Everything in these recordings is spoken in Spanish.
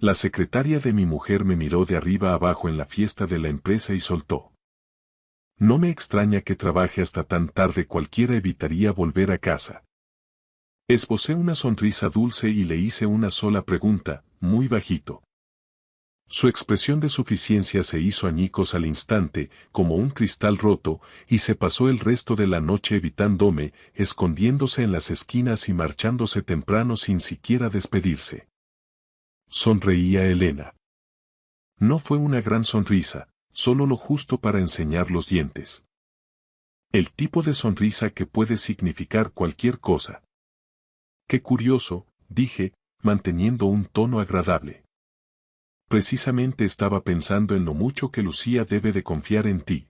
La secretaria de mi mujer me miró de arriba abajo en la fiesta de la empresa y soltó. No me extraña que trabaje hasta tan tarde, cualquiera evitaría volver a casa. Esbocé una sonrisa dulce y le hice una sola pregunta, muy bajito. Su expresión de suficiencia se hizo añicos al instante, como un cristal roto, y se pasó el resto de la noche evitándome, escondiéndose en las esquinas y marchándose temprano sin siquiera despedirse. Sonreía Elena. No fue una gran sonrisa, solo lo justo para enseñar los dientes. El tipo de sonrisa que puede significar cualquier cosa. Qué curioso, dije, manteniendo un tono agradable. Precisamente estaba pensando en lo mucho que Lucía debe de confiar en ti.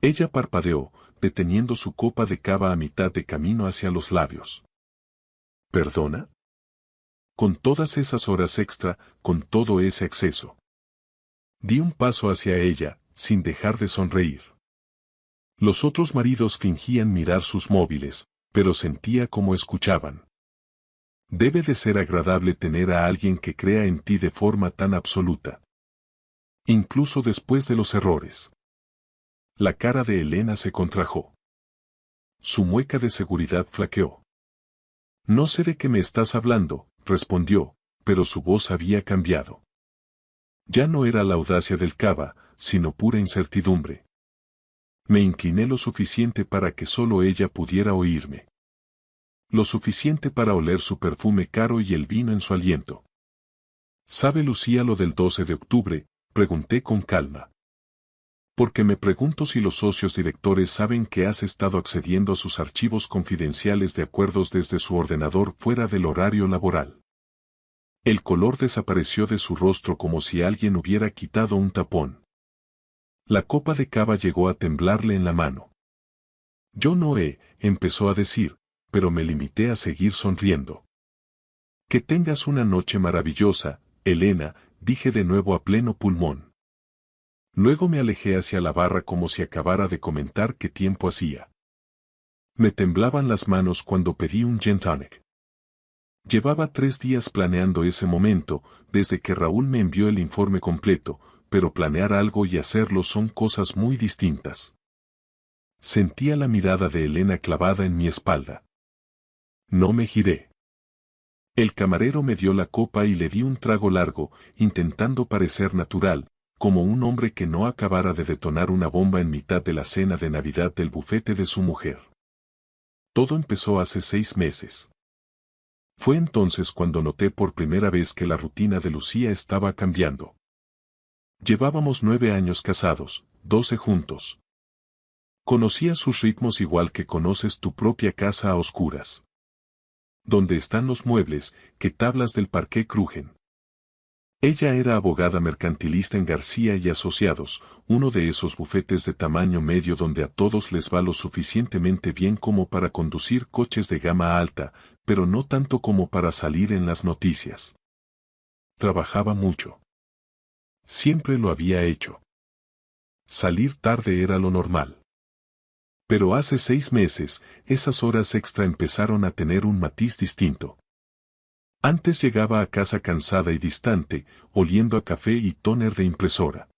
Ella parpadeó, deteniendo su copa de cava a mitad de camino hacia los labios. ¿Perdona? Con todas esas horas extra, con todo ese exceso. Di un paso hacia ella, sin dejar de sonreír. Los otros maridos fingían mirar sus móviles, pero sentía como escuchaban. Debe de ser agradable tener a alguien que crea en ti de forma tan absoluta. Incluso después de los errores. La cara de Elena se contrajo. Su mueca de seguridad flaqueó. No sé de qué me estás hablando, respondió, pero su voz había cambiado. Ya no era la audacia del cava, sino pura incertidumbre. Me incliné lo suficiente para que solo ella pudiera oírme. Lo suficiente para oler su perfume caro y el vino en su aliento. ¿Sabe Lucía lo del 12 de octubre? Pregunté con calma. Porque me pregunto si los socios directores saben que has estado accediendo a sus archivos confidenciales de acuerdos desde su ordenador fuera del horario laboral. El color desapareció de su rostro como si alguien hubiera quitado un tapón. La copa de cava llegó a temblarle en la mano. Yo no empezó a decir, pero me limité a seguir sonriendo. Que tengas una noche maravillosa, Elena, dije de nuevo a pleno pulmón. Luego me alejé hacia la barra como si acabara de comentar qué tiempo hacía. Me temblaban las manos cuando pedí un gin tonic. Llevaba 3 días planeando ese momento, desde que Raúl me envió el informe completo, pero planear algo y hacerlo son cosas muy distintas. Sentía la mirada de Elena clavada en mi espalda. No me giré. El camarero me dio la copa y le di un trago largo, intentando parecer natural, como un hombre que no acabara de detonar una bomba en mitad de la cena de Navidad del bufete de su mujer. Todo empezó hace 6 meses. Fue entonces cuando noté por primera vez que la rutina de Lucía estaba cambiando. Llevábamos 9 años casados, 12 juntos. Conocía sus ritmos igual que conoces tu propia casa a oscuras. ¿Dónde están los muebles? ¿Qué tablas del parqué crujen? Ella era abogada mercantilista en García y Asociados, uno de esos bufetes de tamaño medio donde a todos les va lo suficientemente bien como para conducir coches de gama alta, pero no tanto como para salir en las noticias. Trabajaba mucho. Siempre lo había hecho. Salir tarde era lo normal. Pero hace 6 meses, esas horas extra empezaron a tener un matiz distinto. Antes llegaba a casa cansada y distante, oliendo a café y tóner de impresora.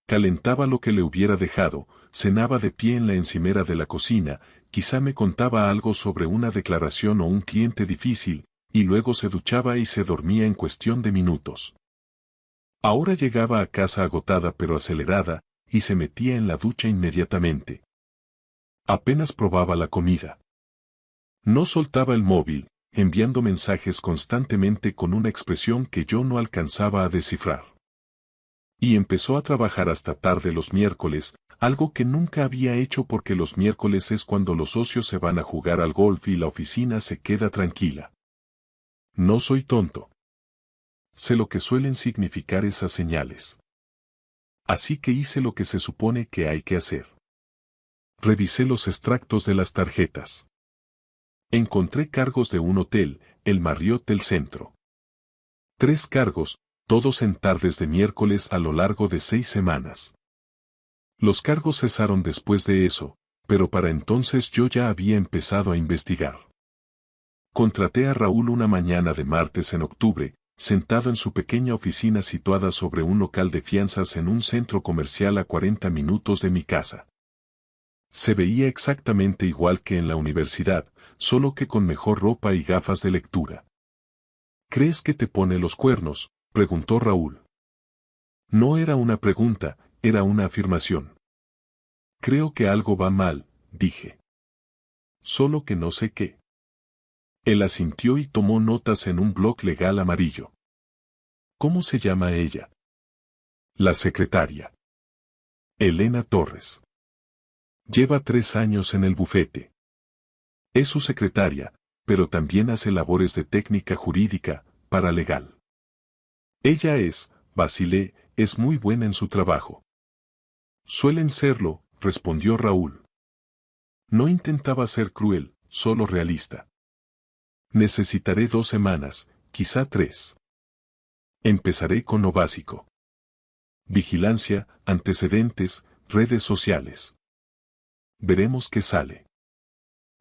Calentaba lo que le hubiera dejado, cenaba de pie en la encimera de la cocina, quizá me contaba algo sobre una declaración o un cliente difícil, y luego se duchaba y se dormía en cuestión de minutos. Ahora llegaba a casa agotada pero acelerada, y se metía en la ducha inmediatamente. Apenas probaba la comida. No soltaba el móvil, enviando mensajes constantemente con una expresión que yo no alcanzaba a descifrar. Y empezó a trabajar hasta tarde los miércoles, algo que nunca había hecho porque los miércoles es cuando los socios se van a jugar al golf y la oficina se queda tranquila. No soy tonto. Sé lo que suelen significar esas señales. Así que hice lo que se supone que hay que hacer. Revisé los extractos de las tarjetas. Encontré cargos de un hotel, el Marriott del Centro. 3 cargos, todos en tardes de miércoles a lo largo de 6 semanas. Los cargos cesaron después de eso, pero para entonces yo ya había empezado a investigar. Contraté a Raúl una mañana de martes en octubre, sentado en su pequeña oficina situada sobre un local de fianzas en un centro comercial a 40 minutos de mi casa. Se veía exactamente igual que en la universidad, solo que con mejor ropa y gafas de lectura. ¿Crees que te pone los cuernos?, preguntó Raúl. No era una pregunta, era una afirmación. Creo que algo va mal, dije. Solo que no sé qué. Él asintió y tomó notas en un bloc legal amarillo. ¿Cómo se llama ella? La secretaria. Elena Torres. Lleva 3 años en el bufete. Es su secretaria, pero también hace labores de técnica jurídica, paralegal. Ella vacilé, es muy buena en su trabajo. Suelen serlo, respondió Raúl. No intentaba ser cruel, solo realista. Necesitaré 2 semanas, quizá 3. Empezaré con lo básico. Vigilancia, antecedentes, redes sociales. Veremos qué sale.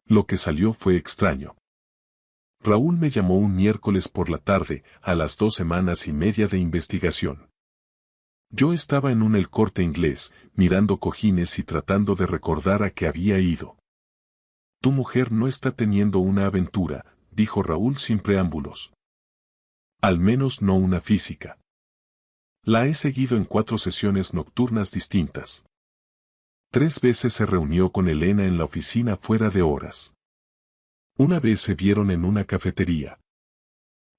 Lo que salió fue extraño. Raúl me llamó un miércoles por la tarde, a las 2 semanas y media de investigación. Yo estaba en un El Corte Inglés, mirando cojines y tratando de recordar a qué había ido. Tu mujer no está teniendo una aventura, dijo Raúl sin preámbulos. Al menos no una física. La he seguido en 4 sesiones nocturnas distintas. 3 veces se reunió con Elena en la oficina fuera de horas. Una vez se vieron en una cafetería.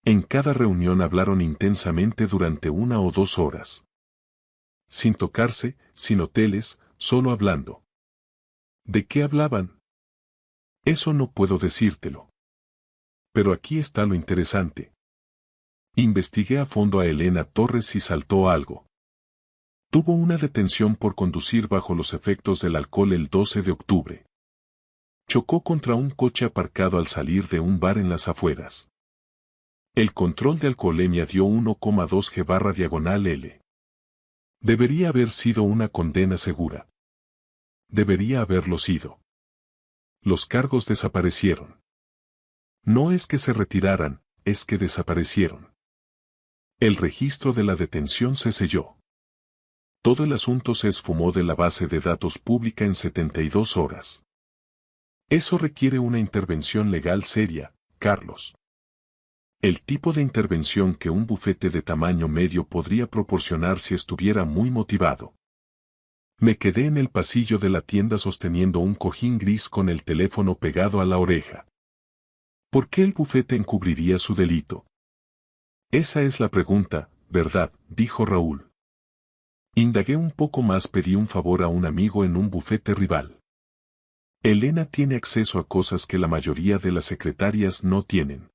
En cada reunión hablaron intensamente durante 1 o 2 horas. Sin tocarse, sin hoteles, solo hablando. ¿De qué hablaban? Eso no puedo decírtelo. Pero aquí está lo interesante. Investigué a fondo a Elena Torres y saltó algo. Tuvo una detención por conducir bajo los efectos del alcohol el 12 de octubre. Chocó contra un coche aparcado al salir de un bar en las afueras. El control de alcoholemia dio 1,2 G/L. Debería haber sido una condena segura. Debería haberlo sido. Los cargos desaparecieron. No es que se retiraran, es que desaparecieron. El registro de la detención se selló. Todo el asunto se esfumó de la base de datos pública en 72 horas. Eso requiere una intervención legal seria, Carlos. El tipo de intervención que un bufete de tamaño medio podría proporcionar si estuviera muy motivado. Me quedé en el pasillo de la tienda sosteniendo un cojín gris con el teléfono pegado a la oreja. ¿Por qué el bufete encubriría su delito? Esa es la pregunta, ¿verdad?, dijo Raúl. Indagué un poco más, pedí un favor a un amigo en un bufete rival. Elena tiene acceso a cosas que la mayoría de las secretarias no tienen.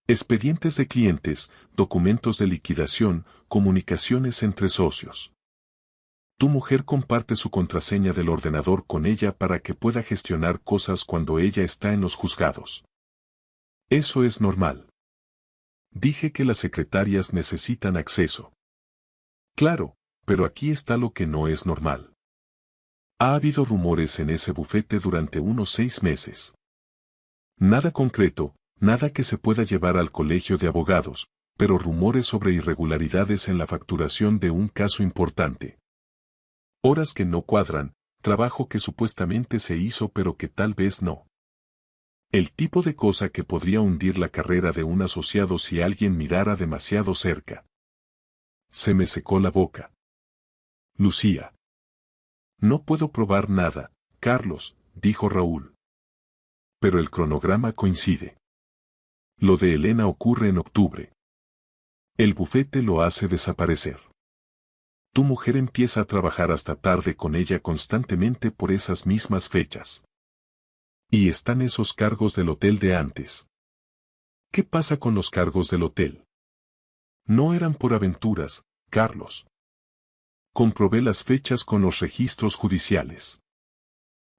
Expedientes de clientes, documentos de liquidación, comunicaciones entre socios. Tu mujer comparte su contraseña del ordenador con ella para que pueda gestionar cosas cuando ella está en los juzgados. Eso es normal. Dije que las secretarias necesitan acceso. Claro, pero aquí está lo que no es normal. Ha habido rumores en ese bufete durante unos 6 meses. Nada concreto, nada que se pueda llevar al colegio de abogados, pero rumores sobre irregularidades en la facturación de un caso importante. Horas que no cuadran, trabajo que supuestamente se hizo pero que tal vez no. El tipo de cosa que podría hundir la carrera de un asociado si alguien mirara demasiado cerca. Se me secó la boca. Lucía. No puedo probar nada, Carlos, dijo Raúl. Pero el cronograma coincide. Lo de Elena ocurre en octubre. El bufete lo hace desaparecer. Tu mujer empieza a trabajar hasta tarde con ella constantemente por esas mismas fechas. Y están esos cargos del hotel de antes. ¿Qué pasa con los cargos del hotel? No eran por aventuras, Carlos. Comprobé las fechas con los registros judiciales.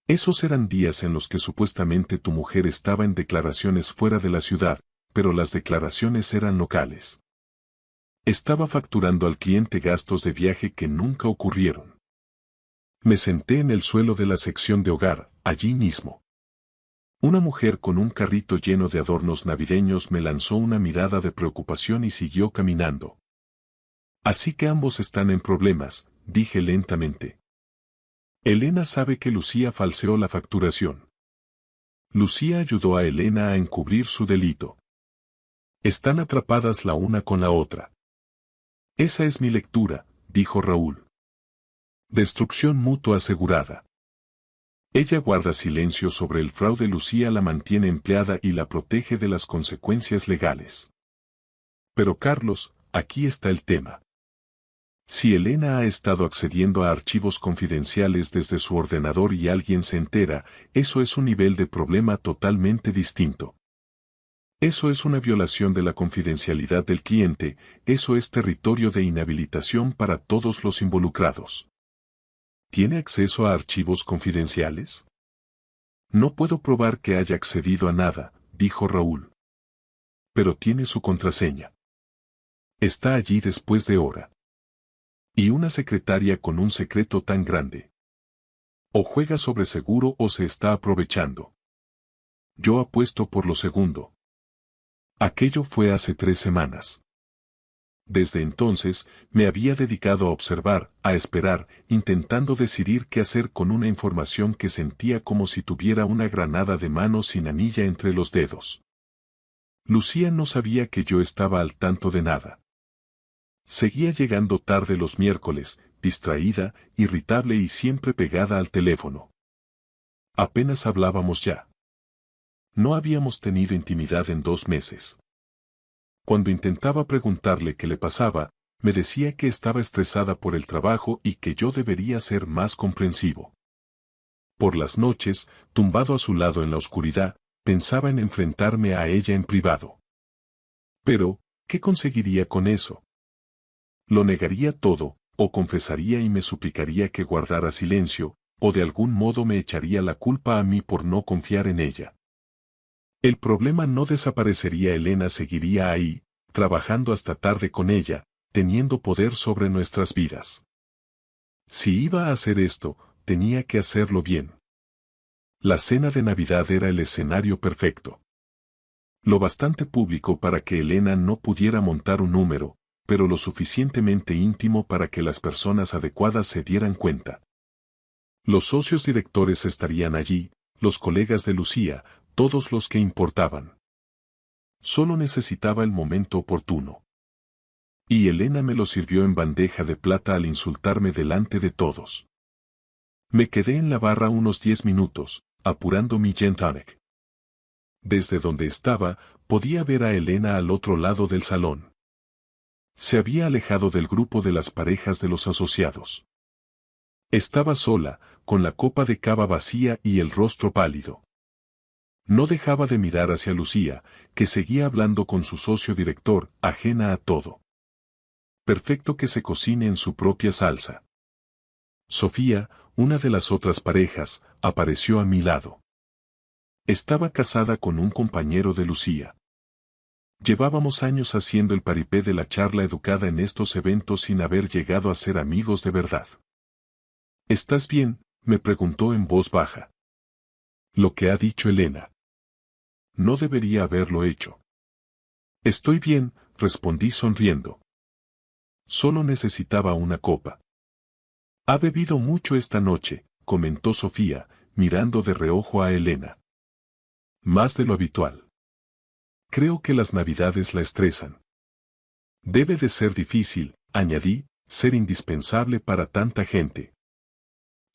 Esos eran días en los que supuestamente tu mujer estaba en declaraciones fuera de la ciudad, pero las declaraciones eran locales. Estaba facturando al cliente gastos de viaje que nunca ocurrieron. Me senté en el suelo de la sección de hogar, allí mismo. Una mujer con un carrito lleno de adornos navideños me lanzó una mirada de preocupación y siguió caminando. Así que ambos están en problemas, dije lentamente. Elena sabe que Lucía falseó la facturación. Lucía ayudó a Elena a encubrir su delito. Están atrapadas la una con la otra. Esa es mi lectura, dijo Raúl. Destrucción mutua asegurada. Ella guarda silencio sobre el fraude. Lucía la mantiene empleada y la protege de las consecuencias legales. Pero Carlos, aquí está el tema. Si Elena ha estado accediendo a archivos confidenciales desde su ordenador y alguien se entera, eso es un nivel de problema totalmente distinto. Eso es una violación de la confidencialidad del cliente, eso es territorio de inhabilitación para todos los involucrados. ¿Tiene acceso a archivos confidenciales? No puedo probar que haya accedido a nada, dijo Raúl. Pero tiene su contraseña. Está allí después de hora. Y una secretaria con un secreto tan grande. O juega sobre seguro o se está aprovechando. Yo apuesto por lo segundo. Aquello fue hace 3 semanas. Desde entonces, me había dedicado a observar, a esperar, intentando decidir qué hacer con una información que sentía como si tuviera una granada de mano sin anilla entre los dedos. Lucía no sabía que yo estaba al tanto de nada. Seguía llegando tarde los miércoles, distraída, irritable y siempre pegada al teléfono. Apenas hablábamos ya. No habíamos tenido intimidad en 2 meses. Cuando intentaba preguntarle qué le pasaba, me decía que estaba estresada por el trabajo y que yo debería ser más comprensivo. Por las noches, tumbado a su lado en la oscuridad, pensaba en enfrentarme a ella en privado. Pero, ¿qué conseguiría con eso? Lo negaría todo, o confesaría y me suplicaría que guardara silencio, o de algún modo me echaría la culpa a mí por no confiar en ella. El problema no desaparecería. Elena seguiría ahí, trabajando hasta tarde con ella, teniendo poder sobre nuestras vidas. Si iba a hacer esto, tenía que hacerlo bien. La cena de Navidad era el escenario perfecto. Lo bastante público para que Elena no pudiera montar un número, pero lo suficientemente íntimo para que las personas adecuadas se dieran cuenta. Los socios directores estarían allí, los colegas de Lucía, todos los que importaban. Solo necesitaba el momento oportuno. Y Elena me lo sirvió en bandeja de plata al insultarme delante de todos. Me quedé en la barra unos 10 minutos, apurando mi gin tonic. Desde donde estaba, podía ver a Elena al otro lado del salón. Se había alejado del grupo de las parejas de los asociados. Estaba sola, con la copa de cava vacía y el rostro pálido. No dejaba de mirar hacia Lucía, que seguía hablando con su socio director, ajena a todo. Perfecto que se cocine en su propia salsa. Sofía, una de las otras parejas, apareció a mi lado. Estaba casada con un compañero de Lucía. Llevábamos años haciendo el paripé de la charla educada en estos eventos sin haber llegado a ser amigos de verdad. ¿Estás bien?, me preguntó en voz baja. Lo que ha dicho Elena. No debería haberlo hecho. Estoy bien, respondí sonriendo. Solo necesitaba una copa. Ha bebido mucho esta noche, comentó Sofía, mirando de reojo a Elena. Más de lo habitual. Creo que las Navidades la estresan. Debe de ser difícil, añadí, ser indispensable para tanta gente.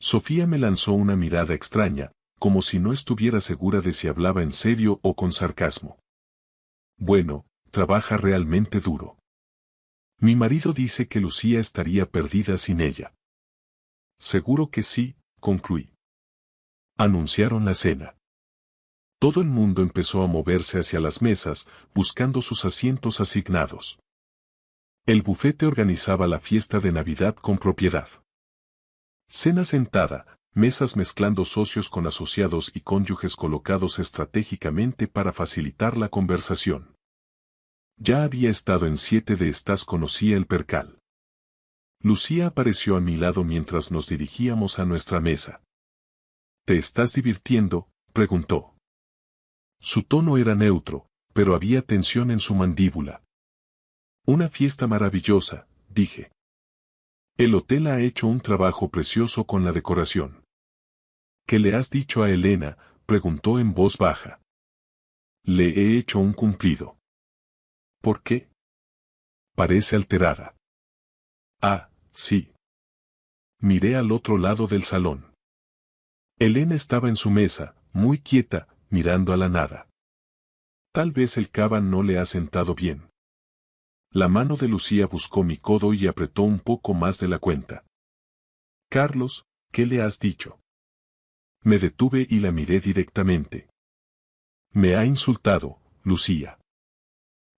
Sofía me lanzó una mirada extraña, como si no estuviera segura de si hablaba en serio o con sarcasmo. Bueno, trabaja realmente duro. Mi marido dice que Lucía estaría perdida sin ella. Seguro que sí, concluí. Anunciaron la cena. Todo el mundo empezó a moverse hacia las mesas, buscando sus asientos asignados. El bufete organizaba la fiesta de Navidad con propiedad. Cena sentada, mesas mezclando socios con asociados y cónyuges colocados estratégicamente para facilitar la conversación. Ya había estado en 7 de estas, conocía el percal. Lucía apareció a mi lado mientras nos dirigíamos a nuestra mesa. ¿Te estás divirtiendo?, preguntó. Su tono era neutro, pero había tensión en su mandíbula. Una fiesta maravillosa, dije. El hotel ha hecho un trabajo precioso con la decoración. ¿Qué le has dicho a Elena?, preguntó en voz baja. Le he hecho un cumplido. ¿Por qué? Parece alterada. Ah, sí. Miré al otro lado del salón. Elena estaba en su mesa, muy quieta, mirando a la nada. Tal vez el cava no le ha sentado bien. La mano de Lucía buscó mi codo y apretó un poco más de la cuenta. Carlos, ¿qué le has dicho? Me detuve y la miré directamente. Me ha insultado, Lucía.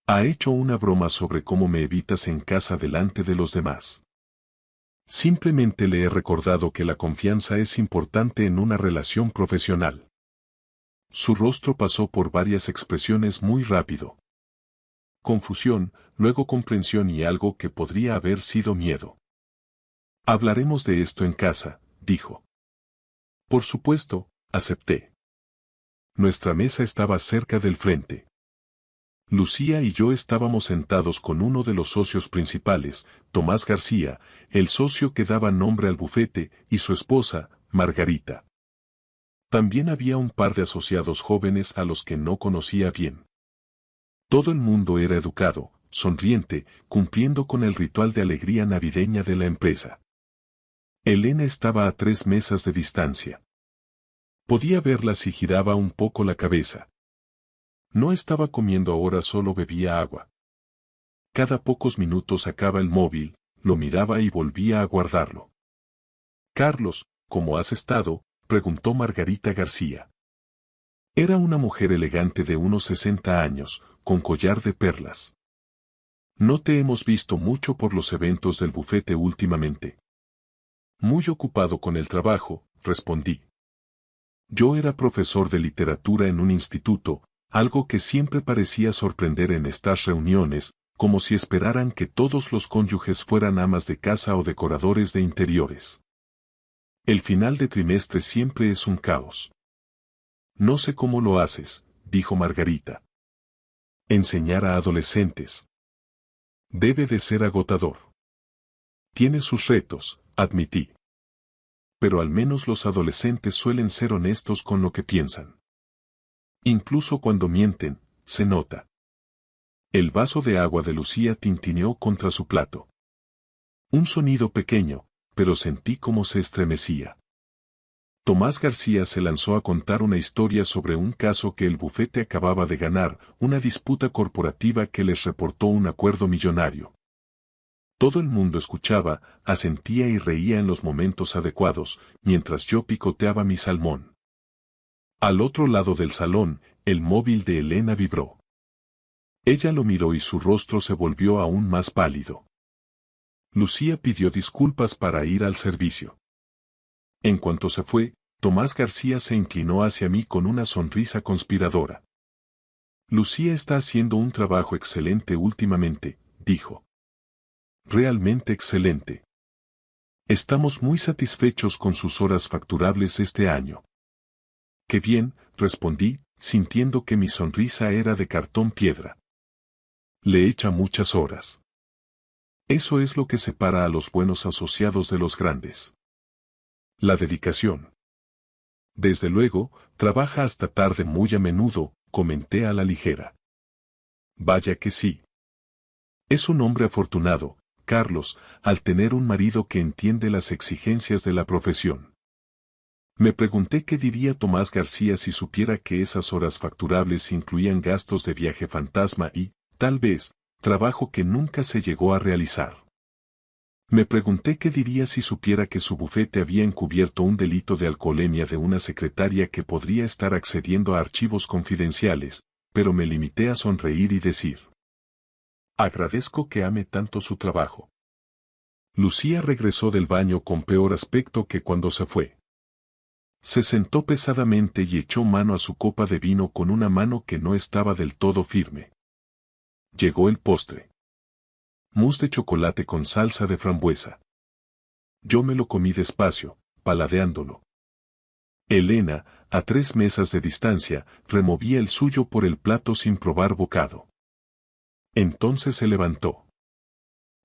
Ha hecho una broma sobre cómo me evitas en casa delante de los demás. Simplemente le he recordado que la confianza es importante en una relación profesional. Su rostro pasó por varias expresiones muy rápido. Confusión, luego comprensión y algo que podría haber sido miedo. Hablaremos de esto en casa, dijo. Por supuesto, acepté. Nuestra mesa estaba cerca del frente. Lucía y yo estábamos sentados con uno de los socios principales, Tomás García, el socio que daba nombre al bufete, y su esposa, Margarita. También había un par de asociados jóvenes a los que no conocía bien. Todo el mundo era educado, sonriente, cumpliendo con el ritual de alegría navideña de la empresa. Elena estaba a 3 mesas de distancia. Podía verla si giraba un poco la cabeza. No estaba comiendo ahora, solo bebía agua. Cada pocos minutos sacaba el móvil, lo miraba y volvía a guardarlo. Carlos, ¿cómo has estado?, preguntó Margarita García. Era una mujer elegante de unos 60 años, con collar de perlas. No te hemos visto mucho por los eventos del bufete últimamente. Muy ocupado con el trabajo, respondí. Yo era profesor de literatura en un instituto, algo que siempre parecía sorprender en estas reuniones, como si esperaran que todos los cónyuges fueran amas de casa o decoradores de interiores. El final de trimestre siempre es un caos. No sé cómo lo haces, dijo Margarita. Enseñar a adolescentes. Debe de ser agotador. Tiene sus retos, admití. Pero al menos los adolescentes suelen ser honestos con lo que piensan. Incluso cuando mienten, se nota. El vaso de agua de Lucía tintineó contra su plato. Un sonido pequeño, pero sentí cómo se estremecía. Tomás García se lanzó a contar una historia sobre un caso que el bufete acababa de ganar, una disputa corporativa que les reportó un acuerdo millonario. Todo el mundo escuchaba, asentía y reía en los momentos adecuados, mientras yo picoteaba mi salmón. Al otro lado del salón, el móvil de Elena vibró. Ella lo miró y su rostro se volvió aún más pálido. Lucía pidió disculpas para ir al servicio. En cuanto se fue, Tomás García se inclinó hacia mí con una sonrisa conspiradora. Lucía está haciendo un trabajo excelente últimamente, dijo. Realmente excelente. Estamos muy satisfechos con sus horas facturables este año. Qué bien, respondí, sintiendo que mi sonrisa era de cartón piedra. Le echa muchas horas. Eso es lo que separa a los buenos asociados de los grandes. La dedicación. Desde luego, trabaja hasta tarde muy a menudo, comenté a la ligera. Vaya que sí. Es un hombre afortunado, Carlos, al tener un marido que entiende las exigencias de la profesión. Me pregunté qué diría Tomás García si supiera que esas horas facturables incluían gastos de viaje fantasma y, tal vez, trabajo que nunca se llegó a realizar. Me pregunté qué diría si supiera que su bufete había encubierto un delito de alcoholemia de una secretaria que podría estar accediendo a archivos confidenciales, pero me limité a sonreír y decir: agradezco que ame tanto su trabajo. Lucía regresó del baño con peor aspecto que cuando se fue. Se sentó pesadamente y echó mano a su copa de vino con una mano que no estaba del todo firme. Llegó el postre. Mousse de chocolate con salsa de frambuesa. Yo me lo comí despacio, paladeándolo. Elena, a 3 mesas de distancia, removía el suyo por el plato sin probar bocado. Entonces se levantó.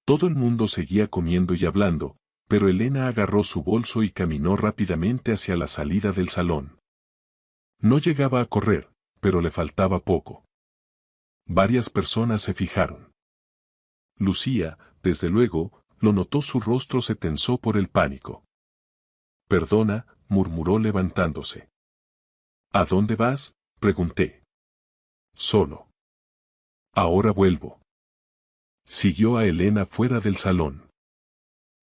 Todo el mundo seguía comiendo y hablando, pero Elena agarró su bolso y caminó rápidamente hacia la salida del salón. No llegaba a correr, pero le faltaba poco. Varias personas se fijaron. Lucía, desde luego, lo notó, su rostro se tensó por el pánico. «Perdona», murmuró levantándose. «¿A dónde vas?», pregunté. «Solo. Ahora vuelvo». Siguió a Elena fuera del salón.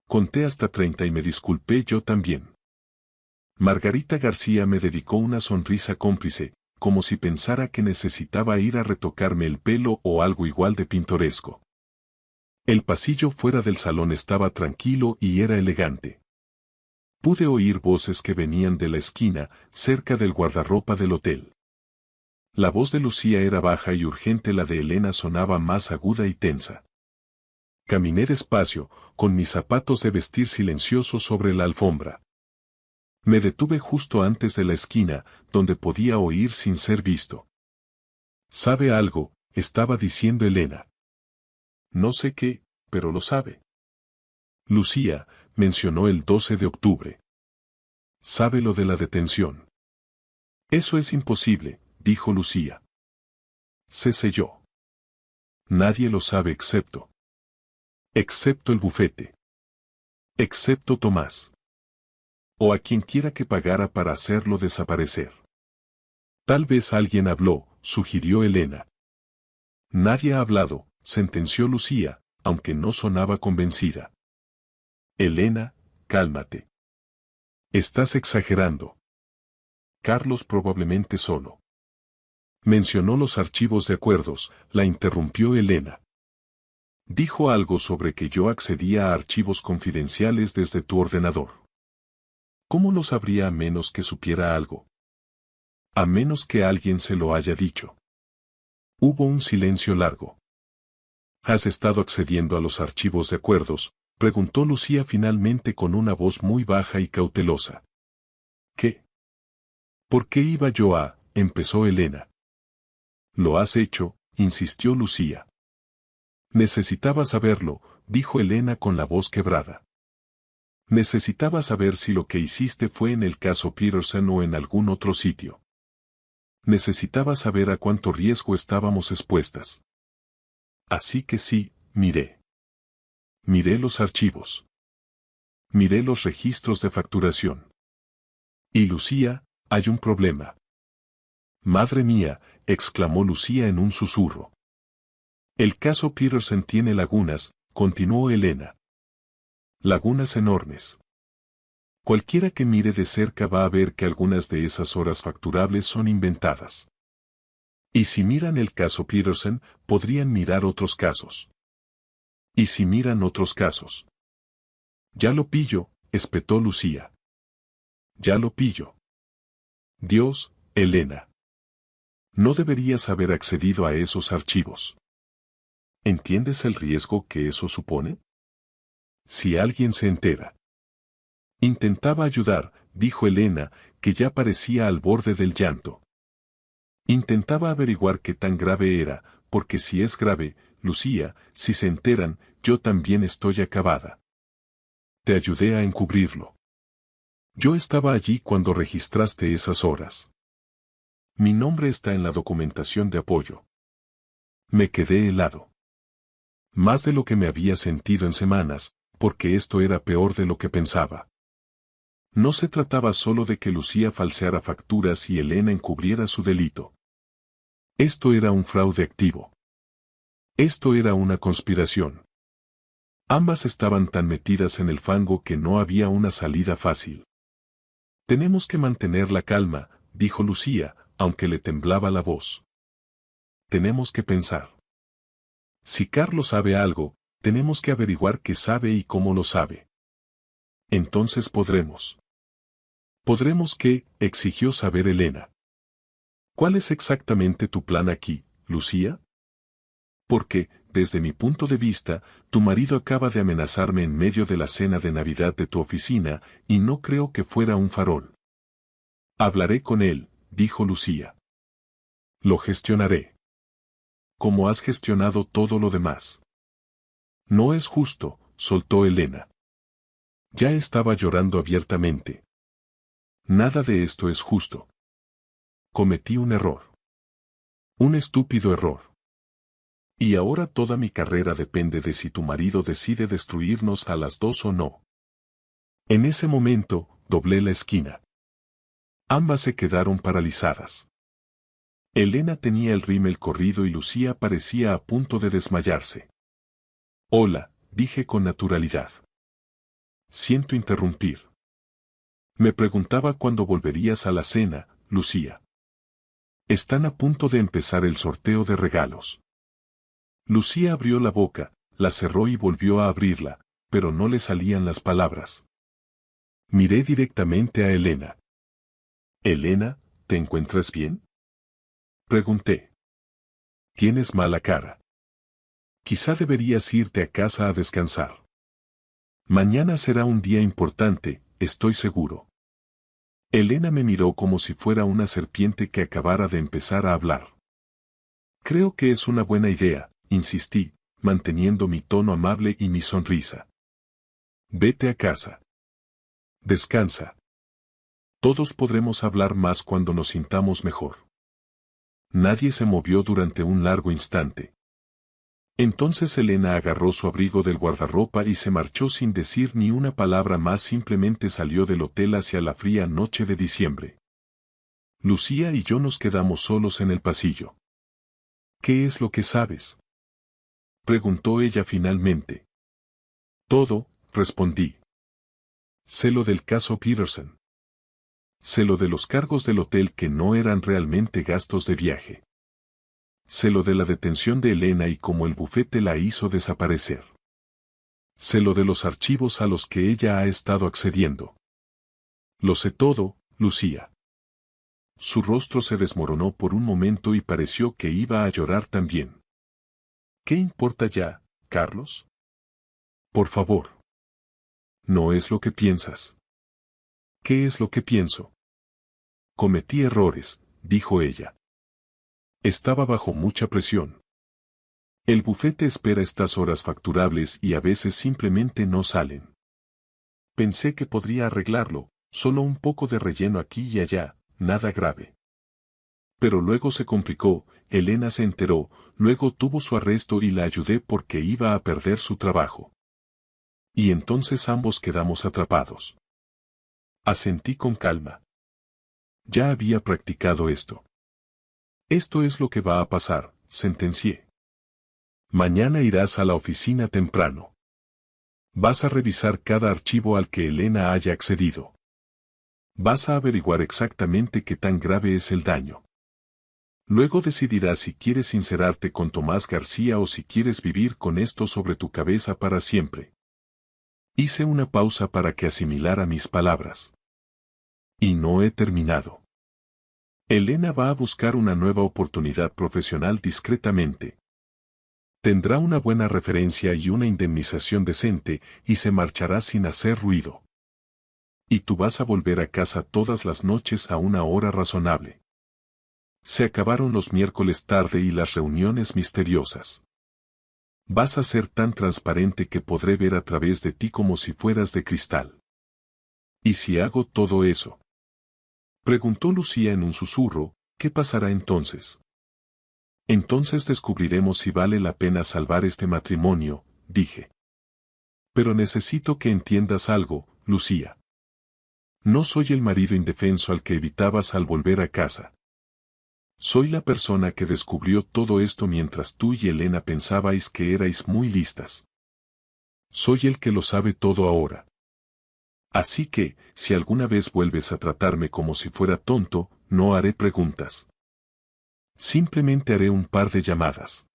Conté hasta 30 y me disculpé yo también. Margarita García me dedicó una sonrisa cómplice, como si pensara que necesitaba ir a retocarme el pelo o algo igual de pintoresco. El pasillo fuera del salón estaba tranquilo y era elegante. Pude oír voces que venían de la esquina, cerca del guardarropa del hotel. La voz de Lucía era baja y urgente, la de Elena sonaba más aguda y tensa. Caminé despacio, con mis zapatos de vestir silenciosos sobre la alfombra. Me detuve justo antes de la esquina, donde podía oír sin ser visto. «¿Sabe algo?», estaba diciendo Elena. «No sé qué, pero lo sabe». Lucía mencionó el 12 de octubre. «¿Sabe lo de la detención?». «Eso es imposible», dijo Lucía. Cesé yo. «Nadie lo sabe excepto el bufete. Excepto Tomás. O a quien quiera que pagara para hacerlo desaparecer». «Tal vez alguien habló», sugirió Elena. «Nadie ha hablado», sentenció Lucía, aunque no sonaba convencida. «Elena, cálmate. Estás exagerando». «Carlos probablemente solo». Mencionó los archivos de acuerdos, la interrumpió Elena. «Dijo algo sobre que yo accedía a archivos confidenciales desde tu ordenador». «¿Cómo lo sabría a menos que supiera algo? A menos que alguien se lo haya dicho». Hubo un silencio largo. «¿Has estado accediendo a los archivos de acuerdos?», preguntó Lucía finalmente con una voz muy baja y cautelosa. «¿Qué? ¿Por qué iba yo a?», empezó Elena. «Lo has hecho», insistió Lucía. «Necesitaba saberlo», dijo Elena con la voz quebrada. «Necesitaba saber si lo que hiciste fue en el caso Peterson o en algún otro sitio. Necesitaba saber a cuánto riesgo estábamos expuestas. Así que sí, miré. Miré los archivos. Miré los registros de facturación. Y Lucía, hay un problema». «Madre mía», exclamó Lucía en un susurro. «El caso Peterson tiene lagunas», continuó Elena. «Lagunas enormes. Cualquiera que mire de cerca va a ver que algunas de esas horas facturables son inventadas. Y si miran el caso Peterson, podrían mirar otros casos. Y si miran otros casos». «Ya lo pillo», espetó Lucía. «Ya lo pillo». «Dios, Elena. No deberías haber accedido a esos archivos. ¿Entiendes el riesgo que eso supone? Si alguien se entera». «Intentaba ayudar», dijo Elena, que ya parecía al borde del llanto. «Intentaba averiguar qué tan grave era, porque si es grave, Lucía, si se enteran, yo también estoy acabada. Te ayudé a encubrirlo. Yo estaba allí cuando registraste esas horas. Mi nombre está en la documentación de apoyo». Me quedé helado. Más de lo que me había sentido en semanas, porque esto era peor de lo que pensaba. No se trataba solo de que Lucía falseara facturas y Elena encubriera su delito. Esto era un fraude activo. Esto era una conspiración. Ambas estaban tan metidas en el fango que no había una salida fácil. «Tenemos que mantener la calma», dijo Lucía, aunque le temblaba la voz. «Tenemos que pensar. Si Carlos sabe algo, tenemos que averiguar qué sabe y cómo lo sabe. Entonces podremos». «¿Podremos qué?», exigió saber Elena. «¿Cuál es exactamente tu plan aquí, Lucía? Porque, desde mi punto de vista, tu marido acaba de amenazarme en medio de la cena de Navidad de tu oficina, y no creo que fuera un farol». Hablaré con él, dijo Lucía. Lo gestionaré. Como has gestionado todo lo demás. No es justo, soltó Elena. Ya estaba llorando abiertamente. Nada de esto es justo. Cometí un error. Un estúpido error. Y ahora toda mi carrera depende de si tu marido decide destruirnos a las dos o no. En ese momento, doblé la esquina. Ambas se quedaron paralizadas. Elena tenía el rímel corrido y Lucía parecía a punto de desmayarse. Hola, dije con naturalidad. Siento interrumpir. Me preguntaba cuándo volverías a la cena, Lucía. Están a punto de empezar el sorteo de regalos. Lucía abrió la boca, la cerró y volvió a abrirla, pero no le salían las palabras. Miré directamente a Elena. Elena, ¿te encuentras bien? Pregunté. Tienes mala cara. Quizá deberías irte a casa a descansar. Mañana será un día importante, estoy seguro. Elena me miró como si fuera una serpiente que acabara de empezar a hablar. Creo que es una buena idea, insistí, manteniendo mi tono amable y mi sonrisa. Vete a casa. Descansa. Todos podremos hablar más cuando nos sintamos mejor. Nadie se movió durante un largo instante. Entonces Elena agarró su abrigo del guardarropa y se marchó sin decir ni una palabra más, simplemente salió del hotel hacia la fría noche de diciembre. Lucía y yo nos quedamos solos en el pasillo. ¿Qué es lo que sabes?, preguntó ella finalmente. Todo, respondí. Sé lo del caso Peterson. Sé lo de los cargos del hotel que no eran realmente gastos de viaje. Sé lo de la detención de Elena y cómo el bufete la hizo desaparecer. Sé lo de los archivos a los que ella ha estado accediendo. Lo sé todo, Lucía. Su rostro se desmoronó por un momento y pareció que iba a llorar también. ¿Qué importa ya, Carlos? Por favor. No es lo que piensas. ¿Qué es lo que pienso? Cometí errores, dijo ella. Estaba bajo mucha presión. El bufete espera estas horas facturables y a veces simplemente no salen. Pensé que podría arreglarlo, solo un poco de relleno aquí y allá, nada grave. Pero luego se complicó, Elena se enteró, luego tuvo su arresto y la ayudé porque iba a perder su trabajo. Y entonces ambos quedamos atrapados. Asentí con calma. Ya había practicado esto. Esto es lo que va a pasar, sentencié. Mañana irás a la oficina temprano. Vas a revisar cada archivo al que Elena haya accedido. Vas a averiguar exactamente qué tan grave es el daño. Luego decidirás si quieres sincerarte con Tomás García o si quieres vivir con esto sobre tu cabeza para siempre. Hice una pausa para que asimilara mis palabras. Y no he terminado. Elena va a buscar una nueva oportunidad profesional discretamente. Tendrá una buena referencia y una indemnización decente y se marchará sin hacer ruido. Y tú vas a volver a casa todas las noches a una hora razonable. Se acabaron los miércoles tarde y las reuniones misteriosas. Vas a ser tan transparente que podré ver a través de ti como si fueras de cristal. ¿Y si hago todo eso?, preguntó Lucía en un susurro. ¿Qué pasará entonces? Entonces descubriremos si vale la pena salvar este matrimonio, dije. Pero necesito que entiendas algo, Lucía. No soy el marido indefenso al que evitabas al volver a casa. Soy la persona que descubrió todo esto mientras tú y Elena pensabais que erais muy listas. Soy el que lo sabe todo ahora. Así que, si alguna vez vuelves a tratarme como si fuera tonto, no haré preguntas. Simplemente haré un par de llamadas.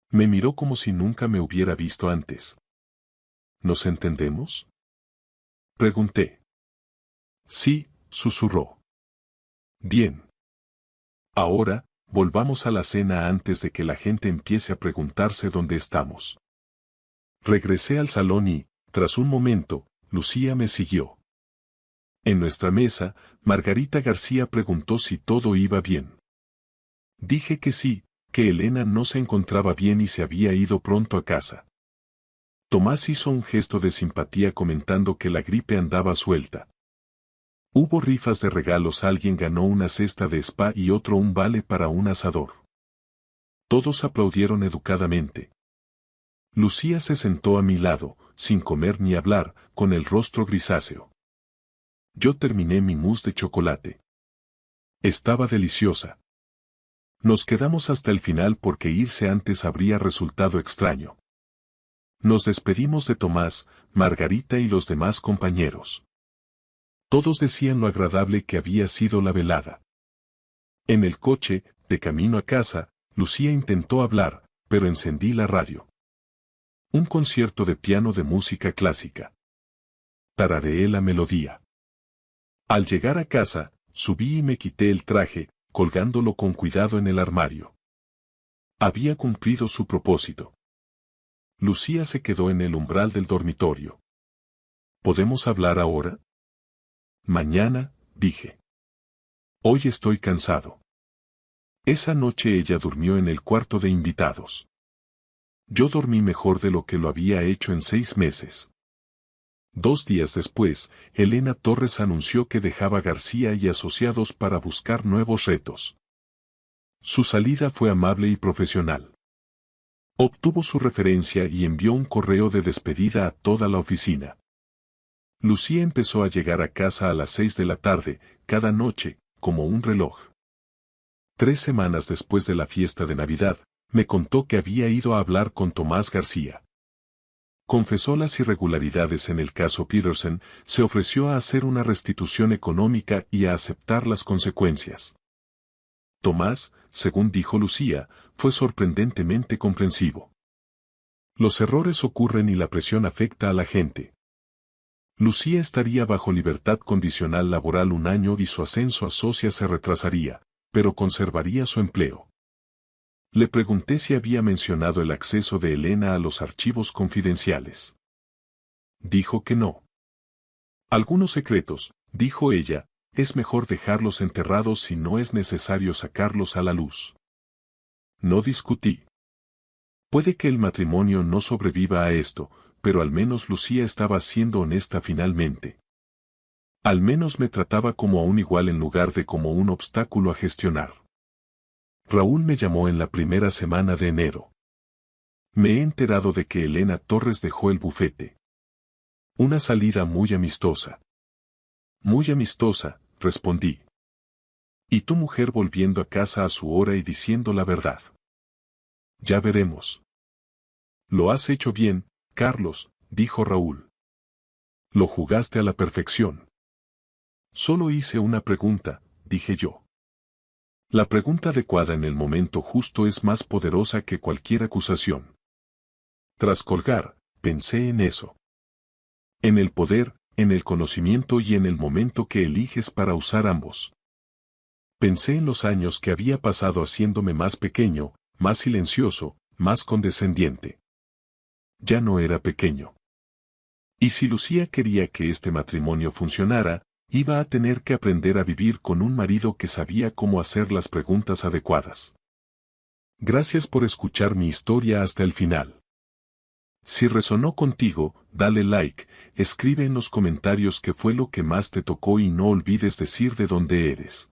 Me miró como si nunca me hubiera visto antes. ¿Nos entendemos?, pregunté. Sí, susurró. Bien. Ahora, volvamos a la cena antes de que la gente empiece a preguntarse dónde estamos. Regresé al salón y, tras un momento, Lucía me siguió. En nuestra mesa, Margarita García preguntó si todo iba bien. Dije que sí, que Elena no se encontraba bien y se había ido pronto a casa. Tomás hizo un gesto de simpatía comentando que la gripe andaba suelta. Hubo rifas de regalos, alguien ganó una cesta de spa y otro un vale para un asador. Todos aplaudieron educadamente. Lucía se sentó a mi lado, sin comer ni hablar, con el rostro grisáceo. Yo terminé mi mousse de chocolate. Estaba deliciosa. Nos quedamos hasta el final porque irse antes habría resultado extraño. Nos despedimos de Tomás, Margarita y los demás compañeros. Todos decían lo agradable que había sido la velada. En el coche, de camino a casa, Lucía intentó hablar, pero encendí la radio. Un concierto de piano de música clásica. Tarareé la melodía. Al llegar a casa, subí y me quité el traje, colgándolo con cuidado en el armario. Había cumplido su propósito. Lucía se quedó en el umbral del dormitorio. ¿Podemos hablar ahora? Mañana, dije. Hoy estoy cansado. Esa noche ella durmió en el cuarto de invitados. Yo dormí mejor de lo que lo había hecho en 6 meses. 2 días después, Elena Torres anunció que dejaba García y Asociados para buscar nuevos retos. Su salida fue amable y profesional. Obtuvo su referencia y envió un correo de despedida a toda la oficina. Lucía empezó a llegar a casa a las 6 de la tarde, cada noche, como un reloj. 3 semanas después de la fiesta de Navidad, me contó que había ido a hablar con Tomás García. Confesó las irregularidades en el caso Peterson, se ofreció a hacer una restitución económica y a aceptar las consecuencias. Tomás, según dijo Lucía, fue sorprendentemente comprensivo. Los errores ocurren y la presión afecta a la gente. Lucía estaría bajo libertad condicional laboral 1 año y su ascenso a socia se retrasaría, pero conservaría su empleo. Le pregunté si había mencionado el acceso de Elena a los archivos confidenciales. Dijo que no. Algunos secretos, dijo ella, es mejor dejarlos enterrados si no es necesario sacarlos a la luz. No discutí. Puede que el matrimonio no sobreviva a esto, pero al menos Lucía estaba siendo honesta finalmente. Al menos me trataba como a un igual en lugar de como un obstáculo a gestionar. Raúl me llamó en la primera semana de enero. Me he enterado de que Elena Torres dejó el bufete. Una salida muy amistosa. Muy amistosa, respondí. Y tu mujer volviendo a casa a su hora y diciendo la verdad. Ya veremos. Lo has hecho bien, Carlos, dijo Raúl. Lo jugaste a la perfección. Solo hice una pregunta, dije yo. La pregunta adecuada en el momento justo es más poderosa que cualquier acusación. Tras colgar, pensé en eso. En el poder, en el conocimiento y en el momento que eliges para usar ambos. Pensé en los años que había pasado haciéndome más pequeño, más silencioso, más condescendiente. Ya no era pequeño. Y si Lucía quería que este matrimonio funcionara, iba a tener que aprender a vivir con un marido que sabía cómo hacer las preguntas adecuadas. Gracias por escuchar mi historia hasta el final. Si resonó contigo, dale like, escribe en los comentarios qué fue lo que más te tocó y no olvides decir de dónde eres.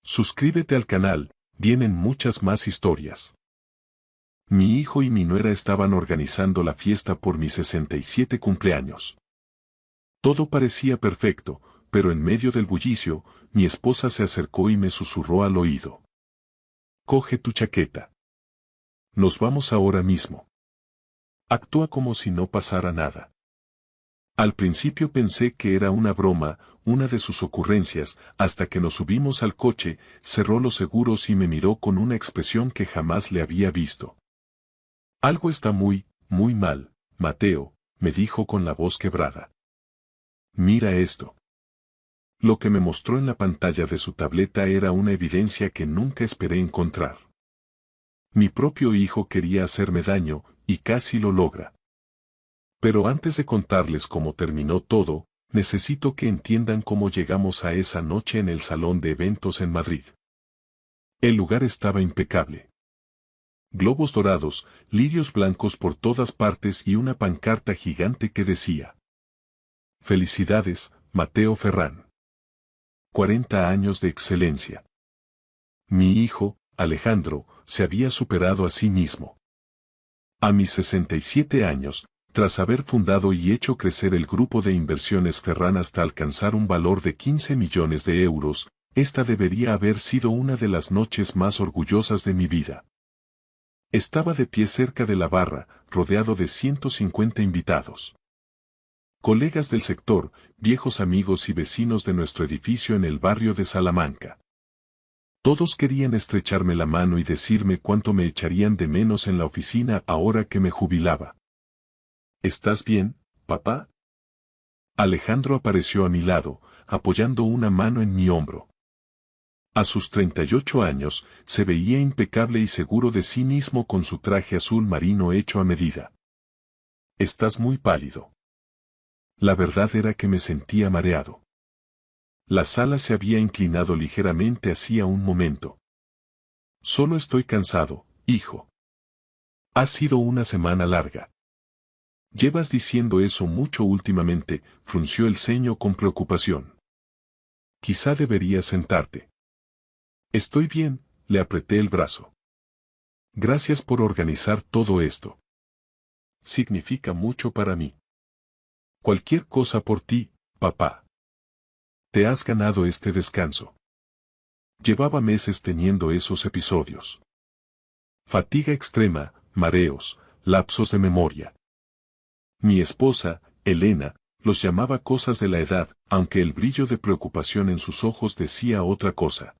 Suscríbete al canal, vienen muchas más historias. Mi hijo y mi nuera estaban organizando la fiesta por mi 67 cumpleaños. Todo parecía perfecto, pero en medio del bullicio, mi esposa se acercó y me susurró al oído. Coge tu chaqueta. Nos vamos ahora mismo. Actúa como si no pasara nada. Al principio pensé que era una broma, una de sus ocurrencias, hasta que nos subimos al coche, cerró los seguros y me miró con una expresión que jamás le había visto. Algo está muy mal, Mateo, me dijo con la voz quebrada. Mira esto. Lo que me mostró en la pantalla de su tableta era una evidencia que nunca esperé encontrar. Mi propio hijo quería hacerme daño, y casi lo logra. Pero antes de contarles cómo terminó todo, Necesito que entiendan cómo llegamos a esa noche en el salón de eventos en Madrid. El lugar estaba impecable. Globos dorados, lirios blancos por todas partes y una pancarta gigante que decía: Felicidades, Mateo Ferrán. 40 años de excelencia. Mi hijo, Alejandro, se había superado a sí mismo. A mis 67 años, tras haber fundado y hecho crecer el grupo de inversiones Ferrán hasta alcanzar un valor de 15 millones de euros, esta debería haber sido una de las noches más orgullosas de mi vida. Estaba de pie cerca de la barra, rodeado de 150 invitados. Colegas del sector, viejos amigos y vecinos de nuestro edificio en el barrio de Salamanca. Todos querían estrecharme la mano y decirme cuánto me echarían de menos en la oficina ahora que me jubilaba. ¿Estás bien, papá? Alejandro apareció a mi lado, apoyando una mano en mi hombro. A sus 38 años, se veía impecable y seguro de sí mismo con su traje azul marino hecho a medida. Estás muy pálido. La verdad era que me sentía mareado. La sala se había inclinado ligeramente hacía un momento. Solo estoy cansado, hijo. Ha sido una semana larga. Llevas diciendo eso mucho últimamente, frunció el ceño con preocupación. Quizá deberías sentarte. Estoy bien, le apreté el brazo. Gracias por organizar todo esto. Significa mucho para mí. Cualquier cosa por ti, papá. Te has ganado este descanso. Llevaba meses teniendo esos episodios. Fatiga extrema, mareos, lapsos de memoria. Mi esposa, Elena, los llamaba cosas de la edad, aunque el brillo de preocupación en sus ojos decía otra cosa.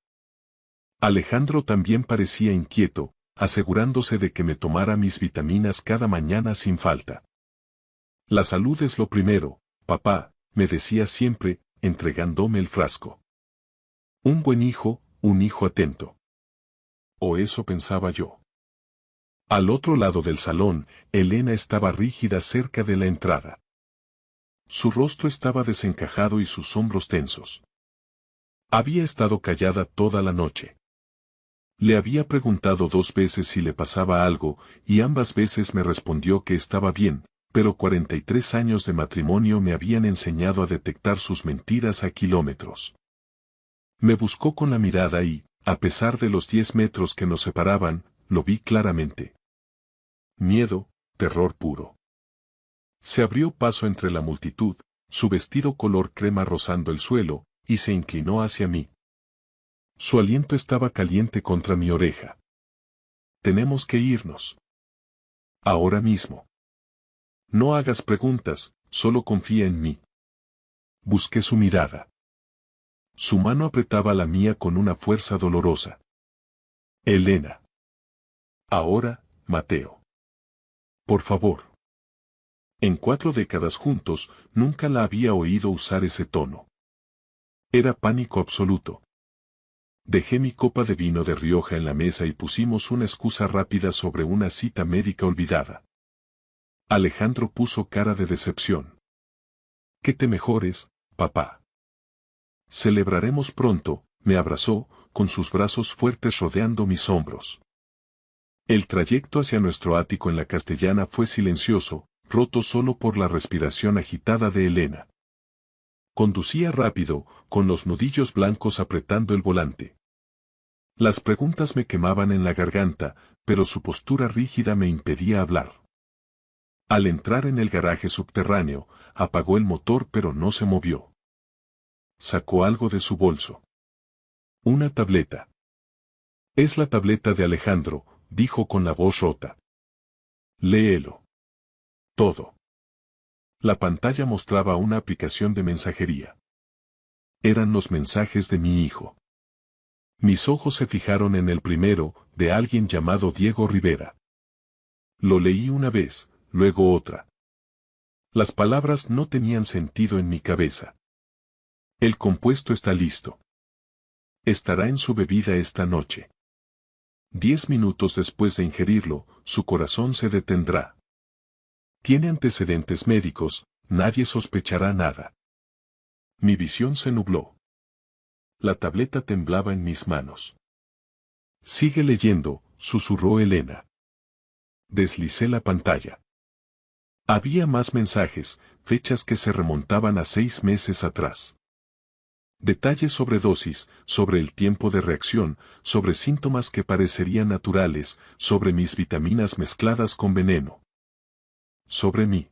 Alejandro también parecía inquieto, asegurándose de que me tomara mis vitaminas cada mañana sin falta. La salud es lo primero, papá, me decía siempre, entregándome el frasco. Un buen hijo, un hijo atento. O eso pensaba yo. Al otro lado del salón, Elena estaba rígida cerca de la entrada. Su rostro estaba desencajado y sus hombros tensos. Había estado callada toda la noche. Le había preguntado 2 veces si le pasaba algo, y ambas veces me respondió que estaba bien, pero 43 años de matrimonio me habían enseñado a detectar sus mentiras a kilómetros. Me buscó con la mirada y, a pesar de los 10 metros que nos separaban, lo vi claramente. Miedo, terror puro. Se abrió paso entre la multitud, su vestido color crema rozando el suelo, y se inclinó hacia mí. Su aliento estaba caliente contra mi oreja. Tenemos que irnos. Ahora mismo. No hagas preguntas, solo confía en mí. Busqué su mirada. Su mano apretaba la mía con una fuerza dolorosa. Elena. Ahora, Mateo. Por favor. En 4 décadas juntos, nunca la había oído usar ese tono. Era pánico absoluto. Dejé mi copa de vino de Rioja en la mesa y pusimos una excusa rápida sobre una cita médica olvidada. Alejandro puso cara de decepción. Que te mejores, papá. Celebraremos pronto, me abrazó, con sus brazos fuertes rodeando mis hombros. El trayecto hacia nuestro ático en la Castellana fue silencioso, roto solo por la respiración agitada de Elena. Conducía rápido, con los nudillos blancos apretando el volante. Las preguntas me quemaban en la garganta, pero su postura rígida me impedía hablar. Al entrar en el garaje subterráneo, apagó el motor pero no se movió. Sacó algo de su bolso. Una tableta. Es la tableta de Alejandro, dijo con la voz rota. Léelo. Todo. La pantalla mostraba una aplicación de mensajería. Eran los mensajes de mi hijo. Mis ojos se fijaron en el primero, de alguien llamado Diego Rivera. Lo leí una vez, luego otra. Las palabras no tenían sentido en mi cabeza. El compuesto está listo. Estará en su bebida esta noche. 10 minutos después de ingerirlo, su corazón se detendrá. Tiene antecedentes médicos, nadie sospechará nada. Mi visión se nubló. La tableta temblaba en mis manos. Sigue leyendo, susurró Elena. Deslicé la pantalla. Había más mensajes, fechas que se remontaban a 6 meses atrás. Detalles sobre dosis, sobre el tiempo de reacción, sobre síntomas que parecerían naturales, sobre mis vitaminas mezcladas con veneno. Sobre mí.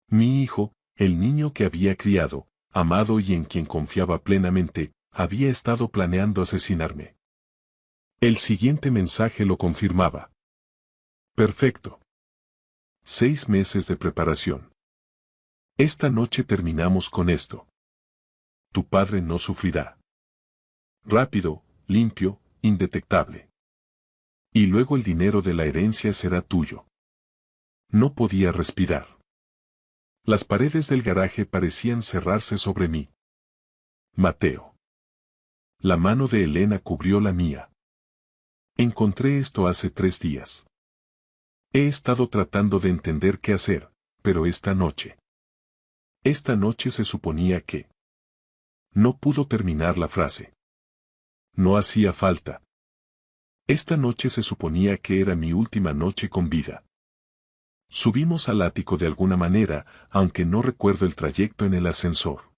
Mi hijo, el niño que había criado, amado y en quien confiaba plenamente, había estado planeando asesinarme. El siguiente mensaje lo confirmaba. Perfecto. 6 meses de preparación. Esta noche terminamos con esto. Tu padre no sufrirá. Rápido, limpio, indetectable. Y luego el dinero de la herencia será tuyo. No podía respirar. Las paredes del garaje parecían cerrarse sobre mí. Mateo. La mano de Elena cubrió la mía. Encontré esto hace 3 días. He estado tratando de entender qué hacer, pero esta noche se suponía que... No pudo terminar la frase. No hacía falta. Esta noche se suponía que era mi última noche con vida. Subimos al ático de alguna manera, aunque no recuerdo el trayecto en el ascensor.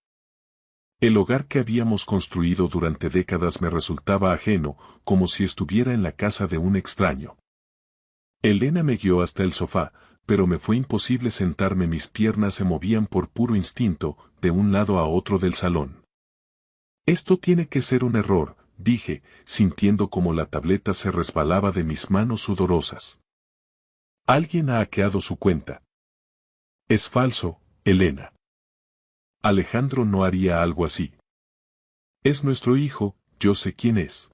El hogar que habíamos construido durante décadas me resultaba ajeno, como si estuviera en la casa de un extraño. Elena me guió hasta el sofá, pero me fue imposible sentarme, mis piernas se movían por puro instinto, de un lado a otro del salón. Esto tiene que ser un error, dije, sintiendo como la tableta se resbalaba de mis manos sudorosas. Alguien ha hackeado su cuenta. Es falso, Elena. Alejandro no haría algo así. Es nuestro hijo, yo sé quién es.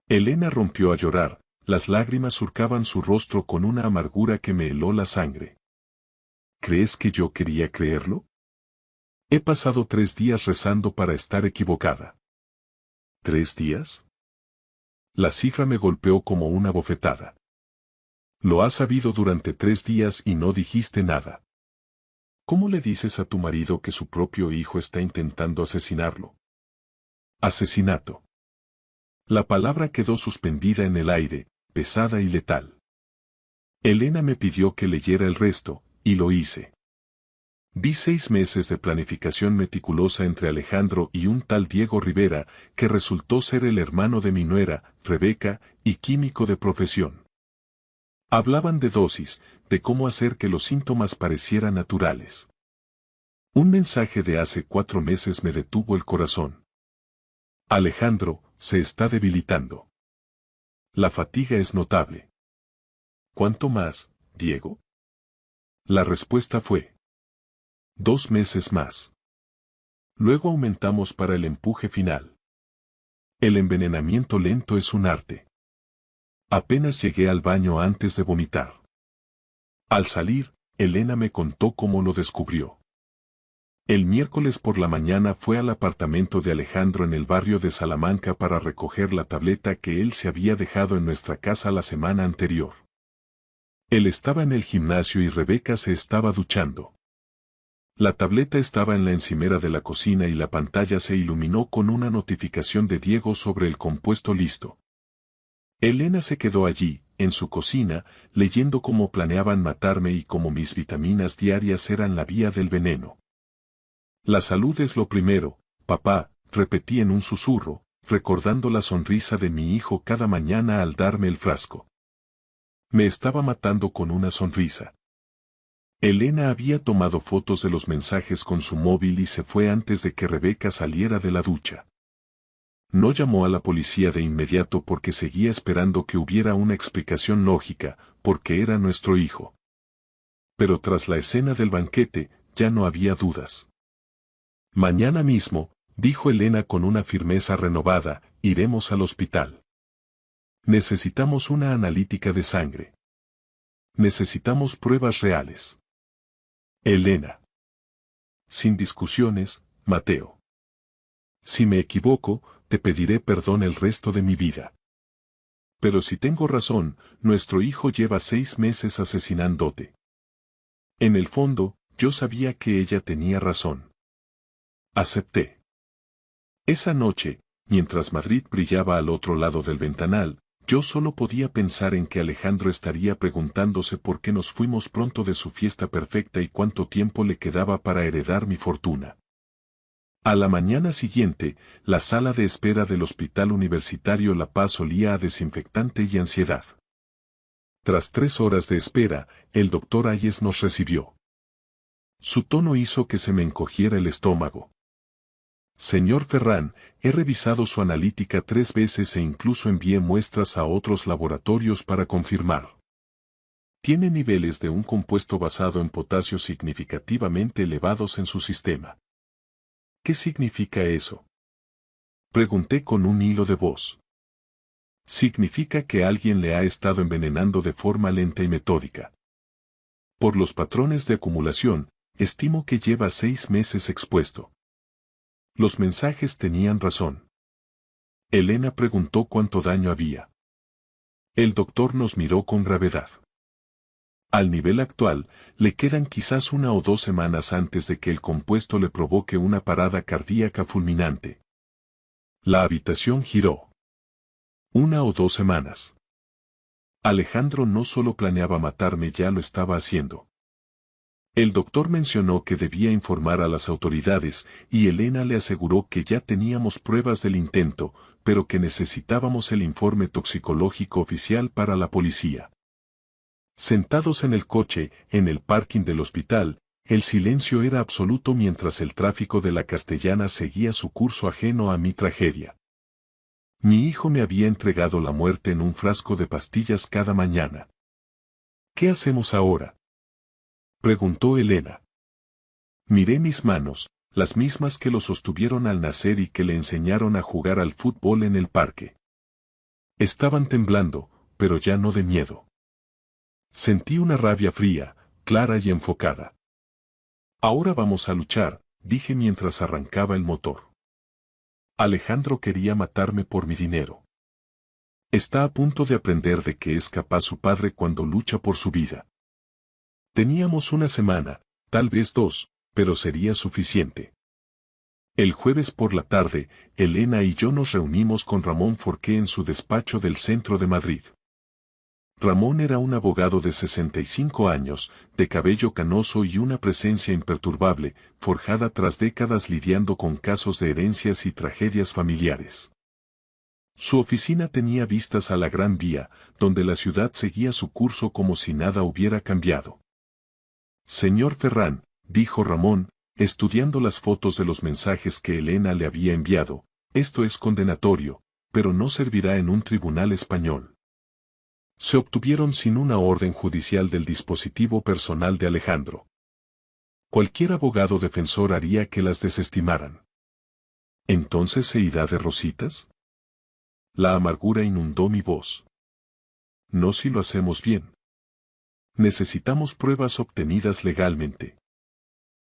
Elena rompió a llorar, las lágrimas surcaban su rostro con una amargura que me heló la sangre. ¿Crees que yo quería creerlo? He pasado 3 días rezando para estar equivocada. ¿3 días? La cifra me golpeó como una bofetada. Lo has sabido durante 3 días y no dijiste nada. ¿Cómo le dices a tu marido que su propio hijo está intentando asesinarlo? Asesinato. La palabra quedó suspendida en el aire, pesada y letal. Elena me pidió que leyera el resto, y lo hice. Vi 6 meses de planificación meticulosa entre Alejandro y un tal Diego Rivera, que resultó ser el hermano de mi nuera, Rebeca, y químico de profesión. Hablaban de dosis, de cómo hacer que los síntomas parecieran naturales. Un mensaje de hace 4 meses me detuvo el corazón. Alejandro, se está debilitando. La fatiga es notable. ¿Cuánto más, Diego? La respuesta fue: 2 meses más. Luego aumentamos para el empuje final. El envenenamiento lento es un arte. Apenas llegué al baño antes de vomitar. Al salir, Elena me contó cómo lo descubrió. El miércoles por la mañana fue al apartamento de Alejandro en el barrio de Salamanca para recoger la tableta que él se había dejado en nuestra casa la semana anterior. Él estaba en el gimnasio y Rebeca se estaba duchando. La tableta estaba en la encimera de la cocina y la pantalla se iluminó con una notificación de Diego sobre el compuesto listo. Elena se quedó allí, en su cocina, leyendo cómo planeaban matarme y cómo mis vitaminas diarias eran la vía del veneno. La salud es lo primero, papá, repetí en un susurro, recordando la sonrisa de mi hijo cada mañana al darme el frasco. Me estaba matando con una sonrisa. Elena había tomado fotos de los mensajes con su móvil y se fue antes de que Rebeca saliera de la ducha. No llamó a la policía de inmediato porque seguía esperando que hubiera una explicación lógica, porque era nuestro hijo. Pero tras la escena del banquete, ya no había dudas. Mañana mismo, dijo Elena con una firmeza renovada, iremos al hospital. Necesitamos una analítica de sangre. Necesitamos pruebas reales. Elena. Sin discusiones, Mateo. Si me equivoco, te pediré perdón el resto de mi vida. Pero si tengo razón, nuestro hijo lleva 6 meses asesinándote. En el fondo, yo sabía que ella tenía razón. Acepté. Esa noche, mientras Madrid brillaba al otro lado del ventanal, yo solo podía pensar en que Alejandro estaría preguntándose por qué nos fuimos pronto de su fiesta perfecta y cuánto tiempo le quedaba para heredar mi fortuna. A la mañana siguiente, la sala de espera del Hospital Universitario La Paz olía a desinfectante y ansiedad. Tras 3 horas de espera, el doctor Ayes nos recibió. Su tono hizo que se me encogiera el estómago. Señor Ferrán, he revisado su analítica 3 veces e incluso envié muestras a otros laboratorios para confirmar. Tiene niveles de un compuesto basado en potasio significativamente elevados en su sistema. ¿Qué significa eso? Pregunté con un hilo de voz. Significa que alguien le ha estado envenenando de forma lenta y metódica. Por los patrones de acumulación, estimo que lleva 6 meses expuesto. Los mensajes tenían razón. Elena preguntó cuánto daño había. El doctor nos miró con gravedad. Al nivel actual, le quedan quizás 1 o 2 semanas antes de que el compuesto le provoque una parada cardíaca fulminante. La habitación giró. 1 o 2 semanas. Alejandro no solo planeaba matarme, ya lo estaba haciendo. El doctor mencionó que debía informar a las autoridades y Elena le aseguró que ya teníamos pruebas del intento, pero que necesitábamos el informe toxicológico oficial para la policía. Sentados en el coche, en el parking del hospital, el silencio era absoluto mientras el tráfico de la Castellana seguía su curso ajeno a mi tragedia. Mi hijo me había entregado la muerte en un frasco de pastillas cada mañana. ¿Qué hacemos ahora?, preguntó Elena. Miré mis manos, las mismas que lo sostuvieron al nacer y que le enseñaron a jugar al fútbol en el parque. Estaban temblando, pero ya no de miedo. Sentí una rabia fría, clara y enfocada. Ahora vamos a luchar, dije mientras arrancaba el motor. Alejandro quería matarme por mi dinero. Está a punto de aprender de qué es capaz su padre cuando lucha por su vida. Teníamos 1 semana, tal vez 2, pero sería suficiente. El jueves por la tarde, Elena y yo nos reunimos con Ramón Forqué en su despacho del centro de Madrid. Ramón era un abogado de 65 años, de cabello canoso y una presencia imperturbable, forjada tras décadas lidiando con casos de herencias y tragedias familiares. Su oficina tenía vistas a la Gran Vía, donde la ciudad seguía su curso como si nada hubiera cambiado. Señor Ferrán, dijo Ramón, estudiando las fotos de los mensajes que Elena le había enviado, esto es condenatorio, pero no servirá en un tribunal español. Se obtuvieron sin una orden judicial del dispositivo personal de Alejandro. Cualquier abogado defensor haría que las desestimaran. ¿Entonces se irá de rositas? La amargura inundó mi voz. No si lo hacemos bien. Necesitamos pruebas obtenidas legalmente.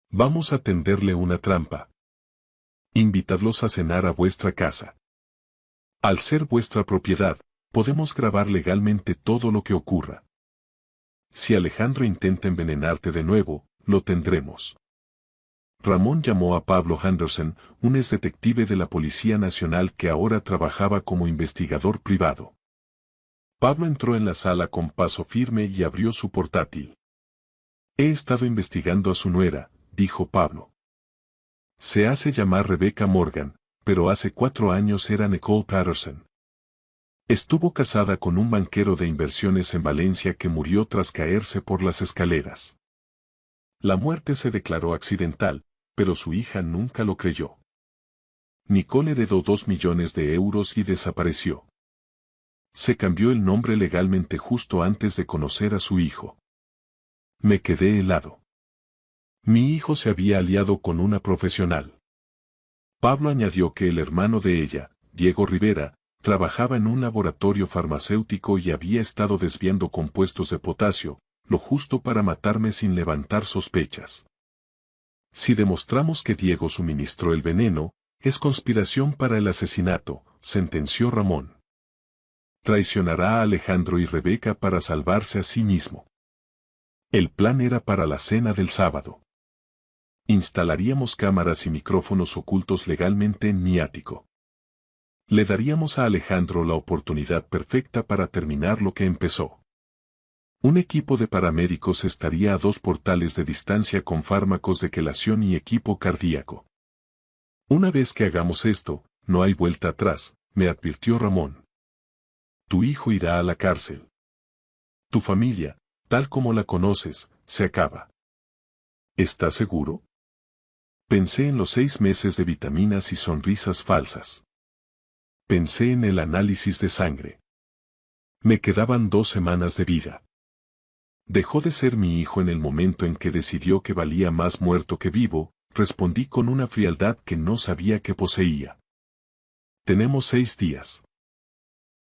Vamos a tenderle una trampa. Invitadlos a cenar a vuestra casa. Al ser vuestra propiedad, podemos grabar legalmente todo lo que ocurra. Si Alejandro intenta envenenarte de nuevo, lo tendremos. Ramón llamó a Pablo Henderson, un exdetective de la Policía Nacional que ahora trabajaba como investigador privado. Pablo entró en la sala con paso firme y abrió su portátil. He estado investigando a su nuera, dijo Pablo. Se hace llamar Rebecca Morgan, pero hace 4 años era Nicole Patterson. Estuvo casada con un banquero de inversiones en Valencia que murió tras caerse por las escaleras. La muerte se declaró accidental, pero su hija nunca lo creyó. Nicole heredó 2 millones de euros y desapareció. Se cambió el nombre legalmente justo antes de conocer a su hijo. Me quedé helado. Mi hijo se había aliado con una profesional. Pablo añadió que el hermano de ella, Diego Rivera, trabajaba en un laboratorio farmacéutico y había estado desviando compuestos de potasio, lo justo para matarme sin levantar sospechas. Si demostramos que Diego suministró el veneno, es conspiración para el asesinato, sentenció Ramón. Traicionará a Alejandro y Rebeca para salvarse a sí mismo. El plan era para la cena del sábado. Instalaríamos cámaras y micrófonos ocultos legalmente en mi ático. Le daríamos a Alejandro la oportunidad perfecta para terminar lo que empezó. Un equipo de paramédicos estaría a 2 portales de distancia con fármacos de quelación y equipo cardíaco. Una vez que hagamos esto, no hay vuelta atrás, me advirtió Ramón. Tu hijo irá a la cárcel. Tu familia, tal como la conoces, se acaba. ¿Estás seguro? Pensé en los 6 meses de vitaminas y sonrisas falsas. Pensé en el análisis de sangre. Me quedaban 2 semanas de vida. Dejó de ser mi hijo en el momento en que decidió que valía más muerto que vivo, respondí con una frialdad que no sabía que poseía. Tenemos 6 días.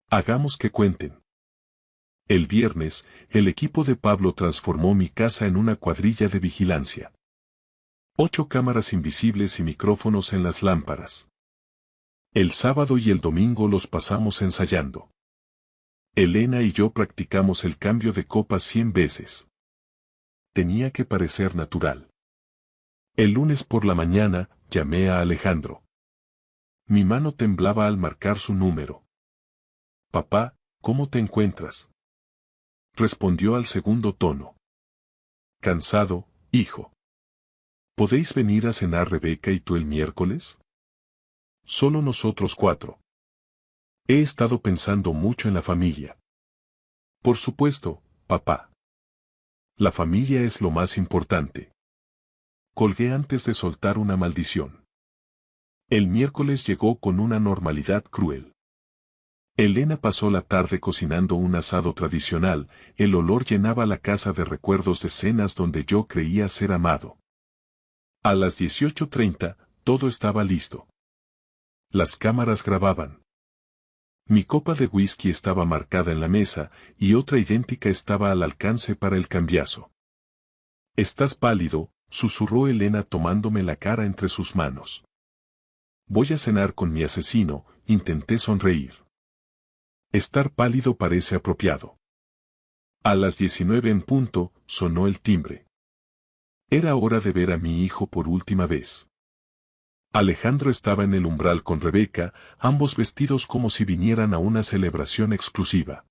Hagamos que cuenten. El viernes, el equipo de Pablo transformó mi casa en una cuadrilla de vigilancia. 8 cámaras invisibles y micrófonos en las lámparas. El sábado y el domingo los pasamos ensayando. Elena y yo practicamos el cambio de copas 100 veces. Tenía que parecer natural. El lunes por la mañana, llamé a Alejandro. Mi mano temblaba al marcar su número. Papá, ¿cómo te encuentras? Respondió al segundo tono. Cansado, hijo. ¿Podéis venir a cenar Rebeca y tú el miércoles? Solo nosotros 4. He estado pensando mucho en la familia. Por supuesto, papá. La familia es lo más importante. Colgué antes de soltar una maldición. El miércoles llegó con una normalidad cruel. Elena pasó la tarde cocinando un asado tradicional, el olor llenaba la casa de recuerdos de cenas donde yo creía ser amado. A las 18:30, todo estaba listo. Las cámaras grababan. Mi copa de whisky estaba marcada en la mesa, y otra idéntica estaba al alcance para el cambiazo. «Estás pálido», susurró Elena tomándome la cara entre sus manos. «Voy a cenar con mi asesino», intenté sonreír. Estar pálido parece apropiado. A las 19 en punto, sonó el timbre. Era hora de ver a mi hijo por última vez. Alejandro estaba en el umbral con Rebeca, ambos vestidos como si vinieran a una celebración exclusiva.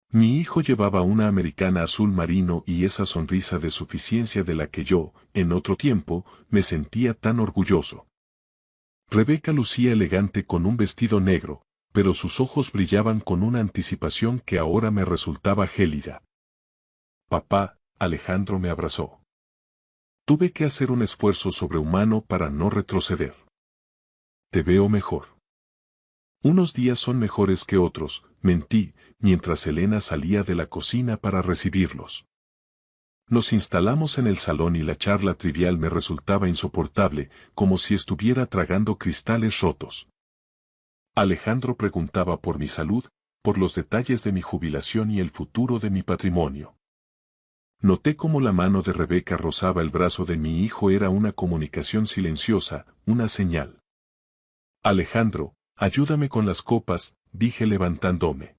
Mi hijo llevaba una americana azul marino y esa sonrisa de suficiencia de la que yo, en otro tiempo, me sentía tan orgulloso. Rebeca lucía elegante con un vestido negro, pero sus ojos brillaban con una anticipación que ahora me resultaba gélida. Papá, Alejandro me abrazó. Tuve que hacer un esfuerzo sobrehumano para no retroceder. Te veo mejor. Unos días son mejores que otros, mentí, mientras Elena salía de la cocina para recibirlos. Nos instalamos en el salón y la charla trivial me resultaba insoportable, como si estuviera tragando cristales rotos. Alejandro preguntaba por mi salud, por los detalles de mi jubilación y el futuro de mi patrimonio. Noté cómo la mano de Rebeca rozaba el brazo de mi hijo, era una comunicación silenciosa, una señal. Alejandro, ayúdame con las copas, dije levantándome.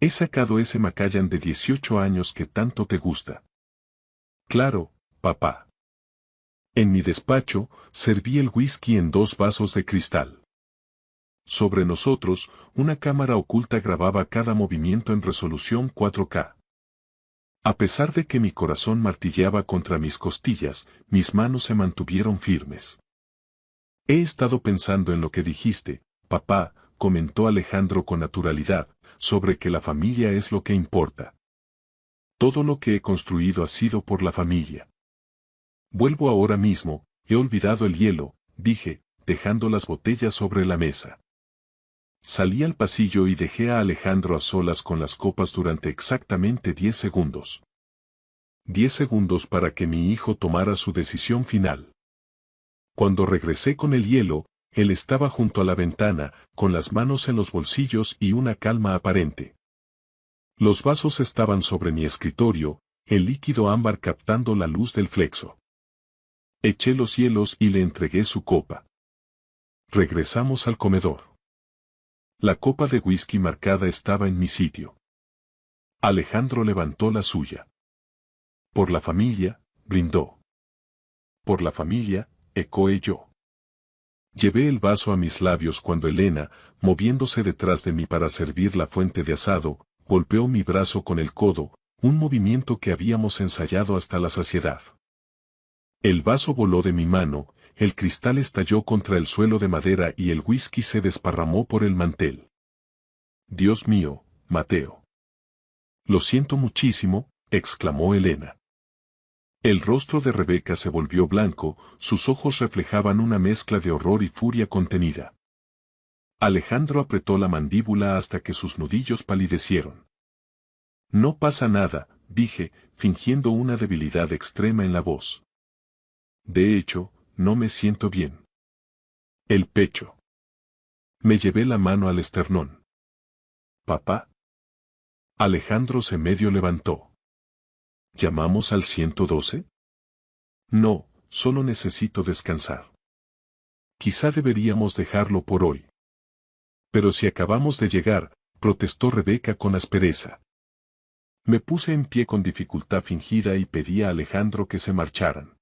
He sacado ese Macallan de 18 años que tanto te gusta. Claro, papá. En mi despacho, serví el whisky en 2 vasos de cristal. Sobre nosotros, una cámara oculta grababa cada movimiento en resolución 4K. A pesar de que mi corazón martilleaba contra mis costillas, mis manos se mantuvieron firmes. He estado pensando en lo que dijiste, papá, comentó Alejandro con naturalidad, sobre que la familia es lo que importa. Todo lo que he construido ha sido por la familia. Vuelvo ahora mismo, he olvidado el hielo, dije, dejando las botellas sobre la mesa. Salí al pasillo y dejé a Alejandro a solas con las copas durante exactamente 10 segundos. 10 segundos para que mi hijo tomara su decisión final. Cuando regresé con el hielo, él estaba junto a la ventana, con las manos en los bolsillos y una calma aparente. Los vasos estaban sobre mi escritorio, el líquido ámbar captando la luz del flexo. Eché los hielos y le entregué su copa. Regresamos al comedor. La copa de whisky marcada estaba en mi sitio. Alejandro levantó la suya. Por la familia, brindó. por la familia, ecoé yo. Llevé el vaso a mis labios cuando Elena, moviéndose detrás de mí para servir la fuente de asado, golpeó mi brazo con el codo, un movimiento que habíamos ensayado hasta la saciedad. El vaso voló de mi mano, el cristal estalló contra el suelo de madera y el whisky se desparramó por el mantel. Dios mío, Mateo. Lo siento muchísimo, exclamó Elena. El rostro de Rebeca se volvió blanco, sus ojos reflejaban una mezcla de horror y furia contenida. Alejandro apretó la mandíbula hasta que sus nudillos palidecieron. No pasa nada, dije, fingiendo una debilidad extrema en la voz. De hecho, no me siento bien. El pecho. Me llevé la mano al esternón. ¿Papá? Alejandro se medio levantó. ¿Llamamos al 112? No, solo necesito descansar. Quizá deberíamos dejarlo por hoy. Pero si acabamos de llegar, protestó Rebeca con aspereza. Me puse en pie con dificultad fingida y pedí a Alejandro que se marcharan.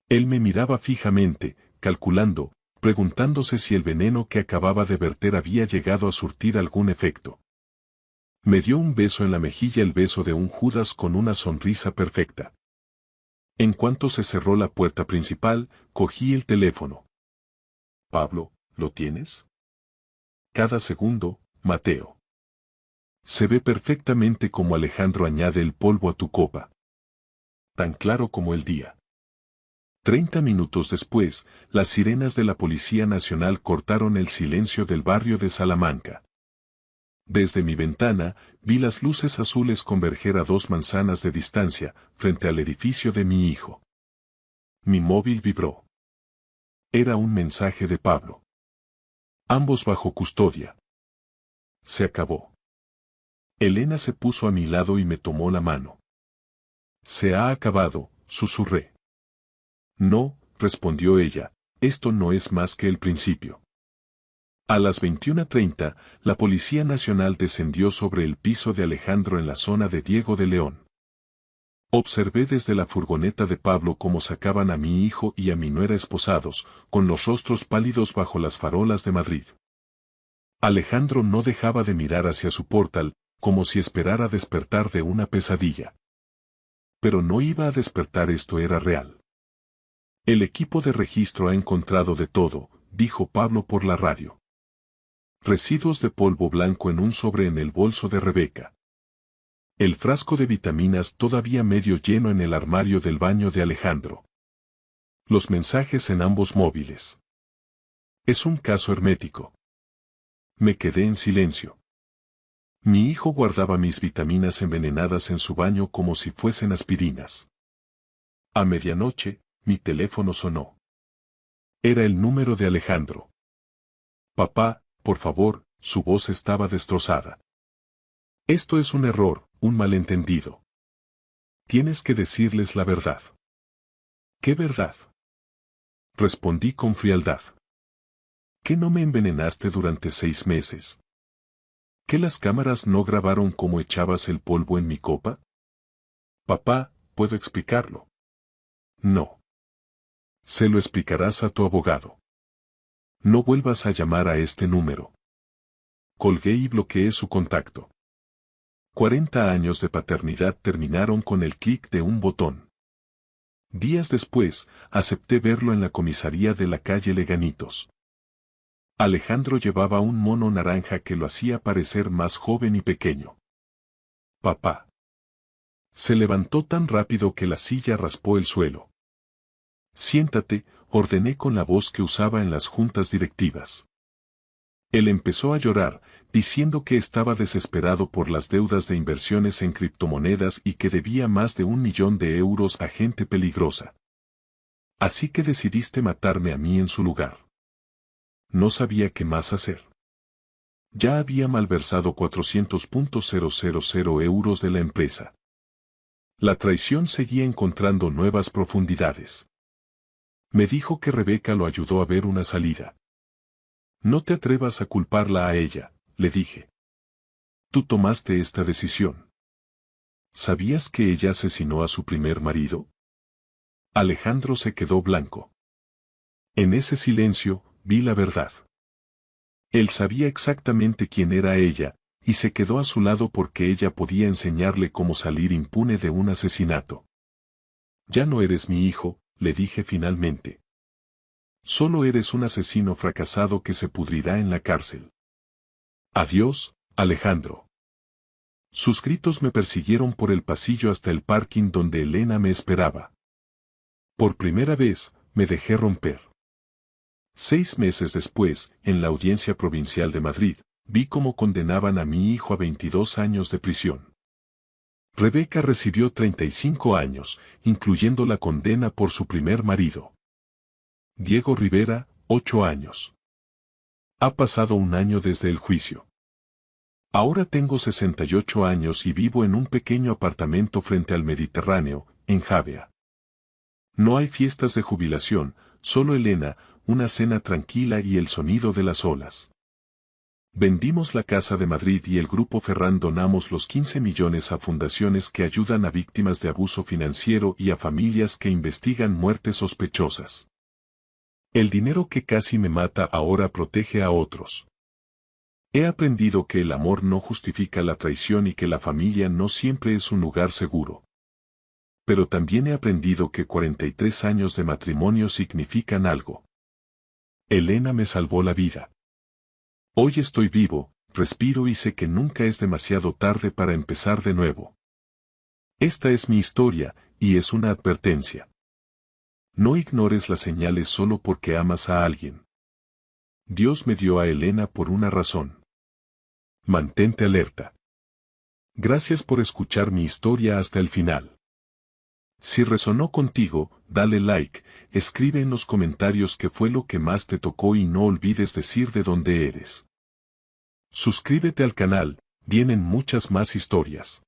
Él me miraba fijamente, calculando, preguntándose si el veneno que acababa de verter había llegado a surtir algún efecto. Me dio un beso en la mejilla, el beso de un Judas con una sonrisa perfecta. En cuanto se cerró la puerta principal, cogí el teléfono. Pablo, ¿lo tienes? Cada segundo, Mateo. Se ve perfectamente como Alejandro añade el polvo a tu copa. Tan claro como el día. 30 minutos después, las sirenas de la Policía Nacional cortaron el silencio del barrio de Salamanca. Desde mi ventana, vi las luces azules converger a 2 manzanas de distancia, frente al edificio de mi hijo. Mi móvil vibró. Era un mensaje de Pablo. Ambos bajo custodia. Se acabó. Elena se puso a mi lado y me tomó la mano. Se ha acabado, susurré. No, respondió ella, esto no es más que el principio. A las 21:30, la Policía Nacional descendió sobre el piso de Alejandro en la zona de Diego de León. Observé desde la furgoneta de Pablo cómo sacaban a mi hijo y a mi nuera esposados, con los rostros pálidos bajo las farolas de Madrid. Alejandro no dejaba de mirar hacia su portal, como si esperara despertar de una pesadilla. Pero no iba a despertar, esto era real. El equipo de registro ha encontrado de todo, dijo Pablo por la radio. Residuos de polvo blanco en un sobre en el bolso de Rebeca. El frasco de vitaminas todavía medio lleno en el armario del baño de Alejandro. Los mensajes en ambos móviles. Es un caso hermético. Me quedé en silencio. Mi hijo guardaba mis vitaminas envenenadas en su baño como si fuesen aspirinas. A medianoche, mi teléfono sonó. Era el número de Alejandro. Papá, por favor, su voz estaba destrozada. Esto es un error, un malentendido. Tienes que decirles la verdad. ¿Qué verdad? Respondí con frialdad. ¿Que no me envenenaste durante 6 meses? ¿Que las cámaras no grabaron cómo echabas el polvo en mi copa? Papá, ¿puedo explicarlo? No. Se lo explicarás a tu abogado. No vuelvas a llamar a este número. Colgué y bloqueé su contacto. 40 años de paternidad terminaron con el clic de un botón. Días después, acepté verlo en la comisaría de la calle Leganitos. Alejandro llevaba un mono naranja que lo hacía parecer más joven y pequeño. Papá. Se levantó tan rápido que la silla raspó el suelo. Siéntate, ordené con la voz que usaba en las juntas directivas. Él empezó a llorar, diciendo que estaba desesperado por las deudas de inversiones en criptomonedas y que debía más de 1 millón de euros a gente peligrosa. Así que decidiste matarme a mí en su lugar. No sabía qué más hacer. Ya había malversado 400.000 euros de la empresa. La traición seguía encontrando nuevas profundidades. Me dijo que Rebeca lo ayudó a ver una salida. No te atrevas a culparla a ella, le dije. Tú tomaste esta decisión. ¿Sabías que ella asesinó a su primer marido? Alejandro se quedó blanco. En ese silencio, vi la verdad. Él sabía exactamente quién era ella, y se quedó a su lado porque ella podía enseñarle cómo salir impune de un asesinato. Ya no eres mi hijo, le dije finalmente. Solo eres un asesino fracasado que se pudrirá en la cárcel. Adiós, Alejandro. Sus gritos me persiguieron por el pasillo hasta el parking donde Elena me esperaba. Por primera vez, me dejé romper. 6 meses después, en la Audiencia Provincial de Madrid, vi cómo condenaban a mi hijo a 22 años de prisión. Rebeca recibió 35 años, incluyendo la condena por su primer marido. Diego Rivera, 8 años. Ha pasado un año desde el juicio. Ahora tengo 68 años y vivo en un pequeño apartamento frente al Mediterráneo, en Javea. No hay fiestas de jubilación, solo Elena, una cena tranquila y el sonido de las olas. Vendimos la casa de Madrid y el Grupo Ferran donamos los 15 millones a fundaciones que ayudan a víctimas de abuso financiero y a familias que investigan muertes sospechosas. El dinero que casi me mata ahora protege a otros. He aprendido que el amor no justifica la traición y que la familia no siempre es un lugar seguro. Pero también he aprendido que 43 años de matrimonio significan algo. Elena me salvó la vida. Hoy estoy vivo, respiro y sé que nunca es demasiado tarde para empezar de nuevo. Esta es mi historia, y es una advertencia. No ignores las señales solo porque amas a alguien. Dios me dio a Elena por una razón. Mantente alerta. Gracias por escuchar mi historia hasta el final. Si resonó contigo, dale like, escribe en los comentarios qué fue lo que más te tocó y no olvides decir de dónde eres. Suscríbete al canal, vienen muchas más historias.